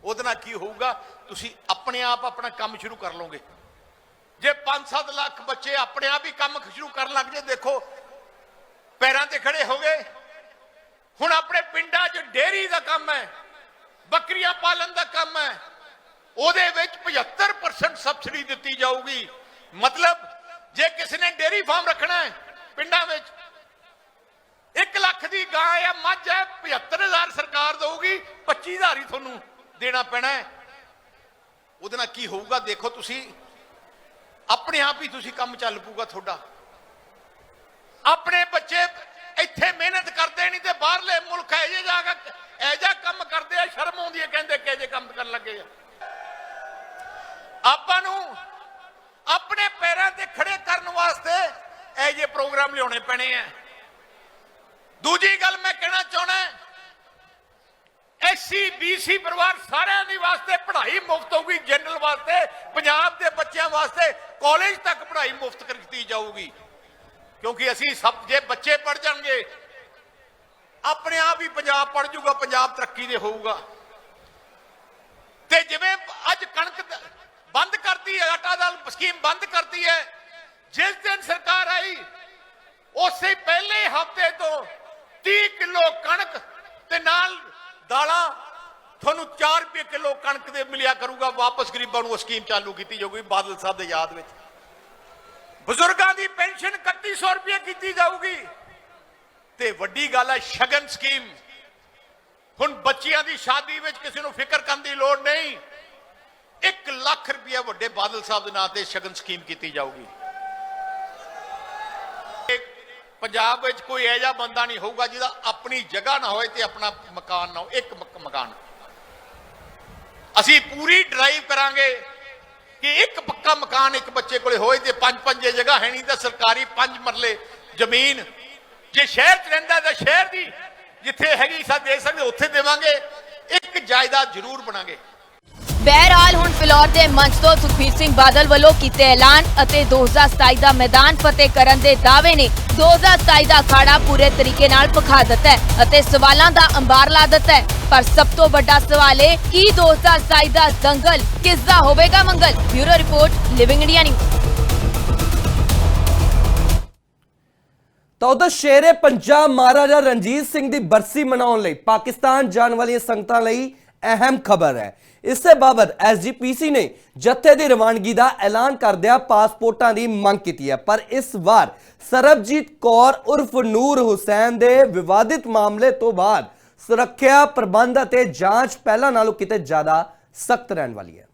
ਉਹਦੇ ਨਾਲ ਕੀ ਹੋਊਗਾ? ਤੁਸੀਂ ਆਪਣੇ ਆਪ ਆਪਣਾ ਕੰਮ ਸ਼ੁਰੂ ਕਰ ਲਓਗੇ। ਜੇ 5-7 ਲੱਖ ਬੱਚੇ ਆਪਣੇ ਆਪ ਹੀ ਕੰਮ ਸ਼ੁਰੂ ਕਰਨ ਲੱਗ ਜੇ, ਦੇਖੋ ਪੈਰਾਂ ਤੇ ਖੜੇ ਹੋ ਗਏ। ਹੁਣ ਆਪਣੇ ਪਿੰਡਾਂ 'ਚ ਡੇਅਰੀ ਦਾ ਕੰਮ ਹੈ, ਬੱਕਰੀਆਂ ਪਾਲਣ ਦਾ ਕੰਮ ਹੈ, ਉਹਦੇ ਵਿੱਚ 75% ਸਬਸਿਡੀ ਦਿੱਤੀ ਜਾਊਗੀ। ਮਤਲਬ ਜੇ ਕਿਸੇ ਨੇ ਡੇਅਰੀ ਫਾਰਮ ਰੱਖਣਾ ਹੈ ਪਿੰਡਾਂ ਵਿੱਚ, 1 ਲੱਖ ਦੀ ਗਾਂ ਜਾਂ ਮੱਝ ਹੈ, 75,000 ਸਰਕਾਰ ਦੇਊਗੀ, 25,000 ਹੀ ਤੁਹਾਨੂੰ ਦੇਣਾ ਪੈਣਾ ਹੈ। ਉਹਦੇ ਨਾਲ ਕੀ ਹੋਊਗਾ? ਦੇਖੋ ਤੁਸੀਂ ਆਪਣੇ ਆਪ ਹੀ ਤੁਸੀਂ ਕੰਮ ਚੱਲ ਪੂਗਾ ਤੁਹਾਡਾ। ਆਪਣੇ ਬੱਚੇ ਇੱਥੇ ਮਿਹਨਤ ਕਰਦੇ ਨਹੀਂ ਤੇ ਬਾਹਰਲੇ ਮੁਲਕ ਇਹ ਜਾ ਕੇ ਇਹ ਜਿਹਾ ਕੰਮ ਕਰਦੇ ਆ, ਸ਼ਰਮ ਆਉਂਦੀ ਹੈ, ਕਹਿੰਦੇ ਕਿ ਜੇ ਕੰਮ ਕਰਨ ਲੱਗੇ ਆ। ਆਪਾਂ ਨੂੰ ਆਪਣੇ ਪੈਰਾਂ ਤੇ ਖੜੇ ਕਰਨ ਵਾਸਤੇ ਇਹ ਜਿਹੇ ਪ੍ਰੋਗਰਾਮ ਲਿਆਉਣੇ ਪੈਣੇ ਆ। ਦੂਜੀ ਗੱਲ ਮੈਂ ਕਹਿਣਾ ਚਾਹੁੰਦਾ, SC BC ਪਰਿਵਾਰ ਸਾਰਿਆਂ ਦੇ ਵਾਸਤੇ ਪੜ੍ਹਾਈ ਮੁਫਤ ਹੋਊਗੀ। ਜਨਰਲ ਵਾਸਤੇ, ਪੰਜਾਬ ਦੇ ਬੱਚਿਆਂ ਵਾਸਤੇ ਕਾਲਜ ਤੱਕ ਪੜ੍ਹਾਈ ਮੁਫਤ ਕੀਤੀ ਜਾਊਗੀ। ਕਿਉਂਕਿ ਅਸੀਂ ਸਭ ਜੇ ਬੱਚੇ ਪੜ੍ਹ ਜਾਣਗੇ ਆਪਣੇ ਆਪ ਹੀ ਪੰਜਾਬ ਪੜ੍ਹ ਜਾਊਗਾ, ਪੰਜਾਬ ਤਰੱਕੀ ਦੇ ਹੋਊਗਾ। ਤੇ ਜਿਵੇਂ ਅੱਜ ਕਣਕ ਬੰਦ ਕਰਤੀ ਹੈ, ਆਟਾ ਦਾਲ ਸਕੀਮ ਬੰਦ ਕਰਤੀ ਹੈ, ਜਿਸ ਦਿਨ ਸਰਕਾਰ ਆਈ ਉਸੇ ਪਹਿਲੇ ਹਫ਼ਤੇ ਤੋਂ 30 ਕਿਲੋ ਕਣਕ ਤੇ ਨਾਲ ਦਾਲਾਂ ਤੁਹਾਨੂੰ 4 ਰੁਪਏ ਕਿਲੋ ਕਣਕ ਦੇ ਮਿਲਿਆ ਕਰੂਗਾ। ਵਾਪਸ ਗਰੀਬਾਂ ਨੂੰ ਸਕੀਮ ਚਾਲੂ ਕੀਤੀ ਜਾਊਗੀ ਬਾਦਲ ਸਾਹਿਬ ਦੇ ਯਾਦ ਵਿੱਚ। ਬਜ਼ੁਰਗਾਂ ਦੀ ਪੈਨਸ਼ਨ 3100 ਰੁਪਏ ਕੀਤੀ ਜਾਊਗੀ। ਤੇ ਵੱਡੀ ਗੱਲ ਹੈ ਸ਼ਗਨ ਸਕੀਮ। ਹੁਣ ਬੱਚਿਆਂ ਦੀ ਸ਼ਾਦੀ ਵਿੱਚ ਕਿਸੇ ਨੂੰ ਫਿਕਰ ਕਰਨ ਦੀ ਲੋੜ ਨਹੀਂ। 1 ਲੱਖ ਰੁਪਇਆ ਵੱਡੇ ਬਾਦਲ ਸਾਹਿਬ ਦੇ ਨਾਂ ਤੇ ਸ਼ਗਨ ਸਕੀਮ ਕੀਤੀ ਜਾਊਗੀ। ਪੰਜਾਬ ਵਿੱਚ ਕੋਈ ਇਹੋ ਜਿਹਾ ਬੰਦਾ ਨਹੀਂ ਹੋਊਗਾ ਜਿਹਦਾ ਆਪਣੀ ਜਗ੍ਹਾ ਨਾ ਹੋਏ ਤੇ ਆਪਣਾ ਮਕਾਨ ਨਾ ਹੋ। ਇੱਕ ਮਕਾਨ ਅਸੀਂ ਪੂਰੀ ਡਰਾਈਵ ਕਰਾਂਗੇ ਕਿ ਇੱਕ ਪੱਕਾ ਮਕਾਨ ਇੱਕ ਬੱਚੇ ਕੋਲੇ ਹੋਏ ਤੇ 5 ਜਗ੍ਹਾ ਹੈ ਨਹੀਂ ਤਾਂ ਸਰਕਾਰੀ 5 ਮਰਲੇ ਜ਼ਮੀਨ ਜੇ ਸ਼ਹਿਰ 'ਚ ਰਹਿੰਦਾ ਤਾਂ ਸ਼ਹਿਰ ਦੀ ਜਿੱਥੇ ਹੈਗੀ ਸਾ ਦੇ ਸਕਦੇ ਉੱਥੇ ਦੇਵਾਂਗੇ। ਇੱਕ ਜਾਇਦਾਦ ਜ਼ਰੂਰ ਬਣਾਂਗੇ। ਬਹਿਰਹਾਲ ਹੁਣ ਫਿਲੌਰ ਦੇ ਮੰਚ ਤੋਂ ਸੁਖਬੀਰ ਸਿੰਘ ਬਾਦਲ ਵੱਲੋਂ ਕੀਤੇ ਐਲਾਨ ਅਤੇ 2027 ਦਾ ਮੈਦਾਨ ਫਤਿਹ ਕਰਨ ਦੇ ਦਾਅਵੇ ਨੇ 2027 ਦਾ ਅਖਾੜਾ ਪੂਰੇ ਤਰੀਕੇ ਨਾਲ ਭਖਾ ਦਿੱਤਾ ਹੈ ਅਤੇ ਸਵਾਲਾਂ ਦਾ ਅੰਬਾਰ ਲਾ ਦਿੱਤਾ ਹੈ। ਪਰ ਸਭ ਤੋਂ ਵੱਡਾ ਸਵਾਲ ਹੈ ਕਿ 2027 ਦਾ ਦੰਗਲ ਕਿਸ ਦਾ ਹੋਵੇਗਾ ਮੰਗਲ। Bureau report, living India news. ਤਾਂ ਉਧਰ ਸ਼ੇਰੇ ਪੰਜਾਬ ਮਹਾਰਾਜਾ ਰਣਜੀਤ ਸਿੰਘ ਦੀ ਬਰਸੀ ਮਨਾਉਣ ਲਈ ਪਾਕਿਸਤਾਨ ਜਾਣ ਵਾਲੀਆਂ ਸੰਗਤਾਂ ਲਈ ਅਹਿਮ ਖਬਰ ਹੈ। ਇਸੇ ਬਾਬਤ ਐਸਜੀਪੀਸੀ ਨੇ ਜੱਥੇ ਦੀ ਰਵਾਨਗੀ ਦਾ ਐਲਾਨ ਕਰਦਿਆਂ ਪਾਸਪੋਰਟਾਂ ਦੀ ਮੰਗ ਕੀਤੀ ਹੈ। ਪਰ ਇਸ ਵਾਰ ਸਰਬਜੀਤ ਕੌਰ ਉਰਫ ਨੂਰ ਹੁਸੈਨ ਦੇ ਵਿਵਾਦਿਤ ਮਾਮਲੇ ਤੋਂ ਬਾਅਦ ਸੁਰੱਖਿਆ ਪ੍ਰਬੰਧ ਅਤੇ ਜਾਂਚ ਪਹਿਲਾਂ ਨਾਲੋਂ ਕਿਤੇ ਜ਼ਿਆਦਾ ਸਖਤ ਰਹਿਣ ਵਾਲੀ ਹੈ।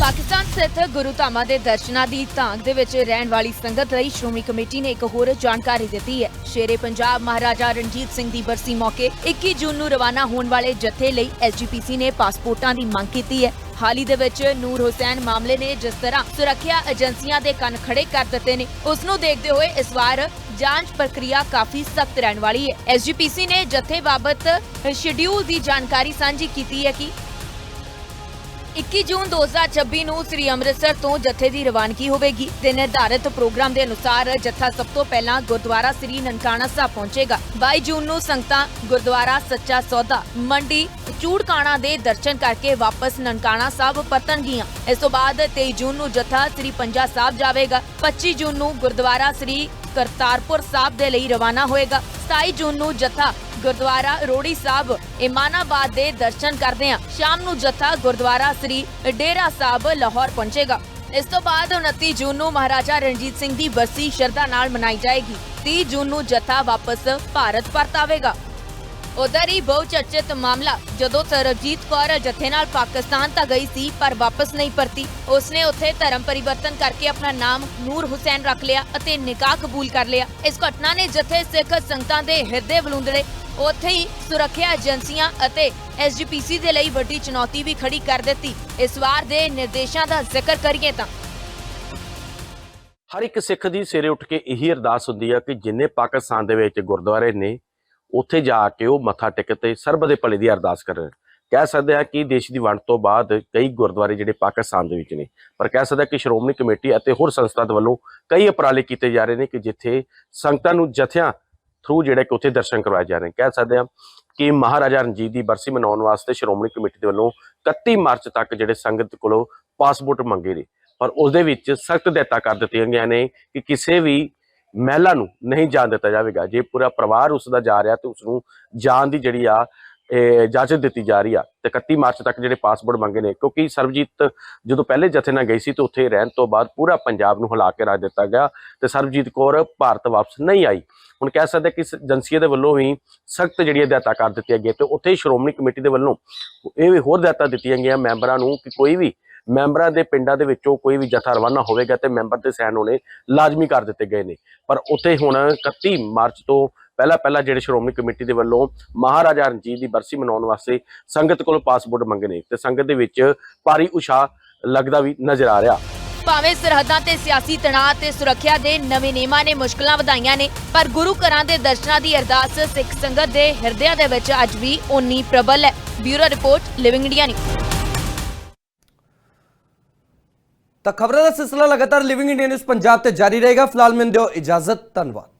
ਪਾਕਿਸਤਾਨ ਸਥਿਤ ਗੁਰੂ ਧਾਮਾਂ ਦੇ ਦਰਸ਼ਨਾਂ ਦੀ ਧਾਂਗ ਦੇ ਵਿੱਚ ਰਹਿਣ ਵਾਲੀ ਸੰਗਤ ਲਈ ਸ਼੍ਰੋਮਣੀ ਕਮੇਟੀ ਨੇ ਇੱਕ ਹੋਰ ਜਾਣਕਾਰੀ ਦਿੱਤੀ ਹੈ। ਸ਼ੇਰੇ ਪੰਜਾਬ ਮਹਾਰਾਜਾ ਰਣਜੀਤ ਸਿੰਘ ਦੀ ਬਰਸੀ ਮੌਕੇ 21 ਜੂਨ ਨੂੰ ਰਵਾਨਾ ਹੋਣ ਵਾਲੇ ਜਥੇ ਲਈ ਐਸਜੀਪੀਸੀ ਨੇ ਪਾਸਪੋਰਟਾਂ ਦੀ ਮੰਗ ਕੀਤੀ ਹੈ। ਹਾਲ ਹੀ ਦੇ ਵਿੱਚ ਨੂਰ ਹੁਸੈਨ ਮਾਮਲੇ ਨੇ ਜਿਸ ਤਰ੍ਹਾਂ ਸੁਰੱਖਿਆ ਏਜੰਸੀਆਂ ਦੇ ਕੰਨ ਖੜੇ ਕਰ ਦਿੱਤੇ ਨੇ, ਉਸ ਨੂੰ ਦੇਖਦੇ ਹੋਏ ਇਸ ਵਾਰ ਜਾਂਚ ਪ੍ਰਕਿਰਿਆ ਕਾਫੀ ਸਖਤ ਰਹਿਣ ਵਾਲੀ ਹੈ। ਐਸਜੀਪੀਸੀ ਨੇ ਜਥੇ ਬਾਬਤ ਸ਼ਡਿਊਲ ਦੀ ਜਾਣਕਾਰੀ ਸਾਂਝੀ ਕੀਤੀ ਹੈ ਕਿ 21 ਜੂਨ 2026 ਨੂੰ ਸ੍ਰੀ ਅੰਮ੍ਰਿਤਸਰ ਤੋਂ ਜਥੇ ਦੀ ਰਵਾਨਗੀ ਹੋਵੇਗੀ ਤੇ ਨਿਰਧਾਰਿਤ ਪ੍ਰੋਗਰਾਮ ਦੇ ਅਨੁਸਾਰ ਜਥਾ ਸਭ ਤੋਂ ਪਹਿਲਾਂ ਗੁਰਦੁਆਰਾ ਸ੍ਰੀ ਨਨਕਾਣਾ ਸਾਹਿਬ ਪਹੁੰਚੇਗਾ। 22 ਜੂਨ ਨੂੰ ਸੰਗਤਾਂ ਗੁਰਦੁਆਰਾ ਸੱਚਾ ਸੌਦਾ ਮੰਡੀ ਚੂੜਕਾਣਾ ਦੇ ਦਰਸ਼ਨ ਕਰਕੇ ਵਾਪਸ ਨਨਕਾਣਾ ਸਾਹਿਬ ਪਰਤਣਗੀਆਂ। ਇਸ ਤੋਂ ਬਾਅਦ 23 ਜੂਨ ਨੂੰ ਜਥਾ ਸ੍ਰੀ ਪੰਜਾ ਸਾਹਿਬ ਜਾਵੇਗਾ। 25 ਜੂਨ ਨੂੰ ਗੁਰਦੁਆਰਾ ਸ੍ਰੀ ਕਰਤਾਰਪੁਰ ਸਾਹਿਬ ਦੇ ਲਈ ਰਵਾਨਾ ਹੋਏਗਾ। 27 ਜੂਨ ਨੂੰ ਜਥਾ ਗੁਰਦੁਆਰਾ ਰੋੜੀ ਸਾਹਿਬ ਇਮਾਨਾਬਾਦ ਦੇ ਦਰਸ਼ਨ ਕਰਦੇ ਹਾਂ। ਸ਼ਾਮ ਨੂੰ ਜਥਾ ਗੁਰਦੁਆਰਾ ਸ੍ਰੀ ਡੇਰਾ ਸਾਹਿਬ ਲਾਹੌਰ ਪਹੁੰਚੇਗਾ। ਇਸ ਤੋਂ ਬਾਅਦ 29 ਜੂਨ ਨੂੰ ਮਹਾਰਾਜਾ ਰਣਜੀਤ ਸਿੰਘ ਦੀ ਬਰਸੀ ਸ਼ਰਧਾ ਨਾਲ ਮਨਾਈ ਜਾਏਗੀ। 30 ਜੂਨ ਨੂੰ ਜਥਾ ਵਾਪਸ ਭਾਰਤ ਪਰਤ ਆਵੇਗਾ। ਉਧਰ ਹੀ ਬਹੁ ਚਰਚਿਤ ਮਾਮਲਾ ਜਦੋਂ ਸਰਬਜੀਤ ਕੌਰ ਜਥੇ ਨਾਲ ਪਾਕਿਸਤਾਨ ਤਾਂ ਗਈ ਸੀ ਪਰ ਵਾਪਸ ਨਹੀਂ ਪਰਤੀ। ਉਸਨੇ ਉੱਥੇ ਧਰਮ ਪਰਿਵਰਤਨ ਕਰਕੇ ਆਪਣਾ ਨਾਮ ਨੂਰ ਹੁਸੈਨ ਰੱਖ ਲਿਆ ਅਤੇ ਨਿਕਾਹ ਕਬੂਲ ਕਰ ਲਿਆ। ਇਸ ਘਟਨਾ ਨੇ ਜਥੇ ਸਿੱਖ ਸੰਗਤਾਂ ਦੇ ਹਿਰਦੇ ਬਲੂੰਦੜੇ। ਉੱਥੇ ਹੀ ਸੁਰੱਖਿਆ ਏਜੰਸੀਆਂ ਅਤੇ ਐਸਜੀਪੀਸੀ ਦੇ ਲਈ ਵੱਡੀ ਚੁਣੌਤੀ ਵੀ ਖੜੀ ਕਰ ਦਿੱਤੀ। ਇਸ ਵਾਰ ਦੇ ਨਿਰਦੇਸ਼ਾਂ ਦਾ ਜ਼ਿਕਰ ਕਰੀਏ ਤਾਂ ਹਰ ਇੱਕ ਸਿੱਖ ਦੀ ਸਵੇਰੇ ਉੱਠ ਕੇ ਇਹੀ ਅਰਦਾਸ ਹੁੰਦੀ ਹੈ ਕਿ ਜਿੰਨੇ ਪਾਕਿਸਤਾਨ ਦੇ ਵਿੱਚ ਗੁਰਦੁਆਰੇ ਨੇ ਉੱਥੇ ਜਾ ਕੇ ਉਹ ਮੱਥਾ ਟੇਕ ਤੇ ਸਰਬ ਦੇ ਭਲੇ ਦੀ ਅਰਦਾਸ ਕਰਨ। ਕਹਿ ਸਕਦੇ ਆ ਕਿ ਦੇਸ਼ ਦੀ ਵੰਡ ਤੋਂ ਬਾਅਦ ਕਈ ਗੁਰਦੁਆਰੇ ਜਿਹੜੇ ਪਾਕਿਸਤਾਨ ਦੇ ਵਿੱਚ ਨੇ, ਪਰ ਕਹਿ ਸਕਦੇ ਕਿ ਸ਼੍ਰੋਮਣੀ ਕਮੇਟੀ ਅਤੇ ਹੋਰ ਸੰਸਥਾ ਦੇ ਵੱਲੋਂ ਕਈ ਉਪਰਾਲੇ ਕੀਤੇ ਜਾ ਰਹੇ ਨੇ ਕਿ ਜਿੱਥੇ ਸੰਗਤਾਂ ਨੂੰ ਜਥਿਆਂ ਥਰੂ ਜਿਹੜੇ ਕਿ ਉੱਥੇ ਦਰਸ਼ਨ ਕਰਵਾਏ ਜਾ ਰਹੇ ਨੇ। ਕਹਿ ਸਕਦੇ ਆ ਕਿ ਮਹਾਰਾਜਾ ਰਣਜੀਤ ਦੀ ਬਰਸੀ ਮਨਾਉਣ ਵਾਸਤੇ ਸ਼੍ਰੋਮਣੀ ਕਮੇਟੀ ਦੇ ਵੱਲੋਂ 31 ਮਾਰਚ ਤੱਕ ਜਿਹੜੇ ਸੰਗਤ ਕੋਲੋਂ ਪਾਸਪੋਰਟ ਮੰਗੇ ਨੇ, ਪਰ ਉਸ ਦੇ ਵਿੱਚ ਸਖਤ ਹਦਾਇਤਾਂ ਕਰ ਦਿੱਤੀਆਂ ਗਈਆਂ ਨੇ ਕਿ ਕਿਸੇ ਵੀ ਮਹਿਲਾ ਨੂੰ ਨਹੀਂ ਜਾਣ ਦਿੱਤਾ ਜਾਵੇਗਾ। ਜੇ ਪੂਰਾ ਪਰਿਵਾਰ ਉਸ ਦਾ ਜਾ ਰਿਹਾ ਤੇ ਉਸ ਨੂੰ ਜਾਣ ਦੀ ਜਿਹੜੀ ਆ ਇਜਾਜ਼ਤ ਦਿੱਤੀ ਜਾ ਰਹੀ ਆ। ਤੇ 31 ਮਾਰਚ ਤੱਕ ਜਿਹੜੇ ਪਾਸਪੋਰਟ ਮੰਗੇ ਨੇ, ਕਿਉਂਕਿ ਸਰਬਜੀਤ ਜਦੋਂ ਪਹਿਲੇ ਜਥੇ ਨਾਲ ਗਈ ਸੀ ਤੇ ਉੱਥੇ ਰਹਿਣ ਤੋਂ ਬਾਅਦ ਪੂਰਾ ਪੰਜਾਬ ਨੂੰ ਹਿਲਾ ਕੇ ਰੱਖ ਦਿੱਤਾ ਗਿਆ ਤੇ ਸਰਬਜੀਤ ਕੌਰ ਭਾਰਤ ਵਾਪਸ ਨਹੀਂ ਆਈ। ਹੁਣ ਕਹਿ ਸਕਦੇ ਕਿ ਏਜੰਸੀਆਂ ਦੇ ਵੱਲੋਂ ਵੀ ਸਖਤ ਜਿਹੜੀ ਹਦਾਇਤਾਂ ਕਰ ਦਿੱਤੀਆਂ ਗਈਆਂ ਤੇ ਉੱਥੇ ਸ਼੍ਰੋਮਣੀ ਕਮੇਟੀ ਦੇ ਵੱਲੋਂ ਇਹ ਵੀ ਹੋਰ ਹਦਾਇਤਾਂ ਦਿੱਤੀਆਂ ਗਈਆਂ ਮੈਂਬਰਾਂ ਨੂੰ ਕਿ ਕੋਈ ਵੀ ਮੈਂਬਰਾਂ ਦੇ ਪਿੰਡਾਂ ਦੇ ਵਿੱਚੋਂ ਕੋਈ ਵੀ ਜਥਾ ਰਵਾਨਾ ਹੋਵੇਗਾ ਤੇ ਮੈਂਬਰ ਦੇ ਸਾਈਨ ਹੋਣੇ ਲਾਜ਼ਮੀ ਕਰ ਦਿੱਤੇ ਗਏ ਨੇ। ਪਰ ਉੱਥੇ ਹੁਣ 31 ਮਾਰਚ ਤੋਂ ਪਹਿਲਾਂ ਜਿਹੜੇ ਸ਼੍ਰੋਮਣੀ ਕਮੇਟੀ ਦੇ ਵੱਲੋਂ ਮਹਾਰਾਜਾ ਰਣਜੀਤ ਦੀ ਬਰਸੀ ਮਨਾਉਣ ਵਾਸਤੇ ਸੰਗਤ ਕੋਲੋਂ ਪਾਸਪੋਰਟ ਮੰਗੇ ਨੇ ਤੇ ਸੰਗਤ ਦੇ ਵਿੱਚ ਭਾਰੀ ਉਤਸ਼ਾਹ ਲੱਗਦਾ ਵੀ ਨਜ਼ਰ ਆ ਰਿਹਾ। ਭਾਵੇਂ ਸਰਹੱਦਾਂ ਤੇ ਸਿਆਸੀ ਤਣਾਅ ਤੇ ਸੁਰੱਖਿਆ ਦੇ ਨਵੇਂ ਨਿਯਮਾਂ ਨੇ ਮੁਸ਼ਕਲਾਂ ਵਧਾਈਆਂ ਨੇ, ਪਰ ਗੁਰੂ ਘਰਾਂ ਦੇ ਦਰਸ਼ਨਾਂ ਦੀ ਅਰਦਾਸ ਸਿੱਖ ਸੰਗਤ ਦੇ ਹਿਰਦਿਆਂ ਦੇ ਵਿੱਚ ਅੱਜ ਵੀ ਓਨੀ ਪ੍ਰਬਲ ਹੈ। Bureau report, living India news. ਤਾਂ ਖਬਰਾਂ ਦਾ ਸਿਲਸਿਲਾ ਲਗਾਤਾਰ ਲਿਵਿੰਗ ਇੰਡੀਆ ਨਿਊਜ਼ ਪੰਜਾਬ ਤੇ ਜਾਰੀ ਰਹੇਗਾ। ਫਿਲਹਾਲ ਮੈਨੂੰ ਦਿਓ ਇਜਾਜ਼ਤ, ਧੰਨਵਾਦ।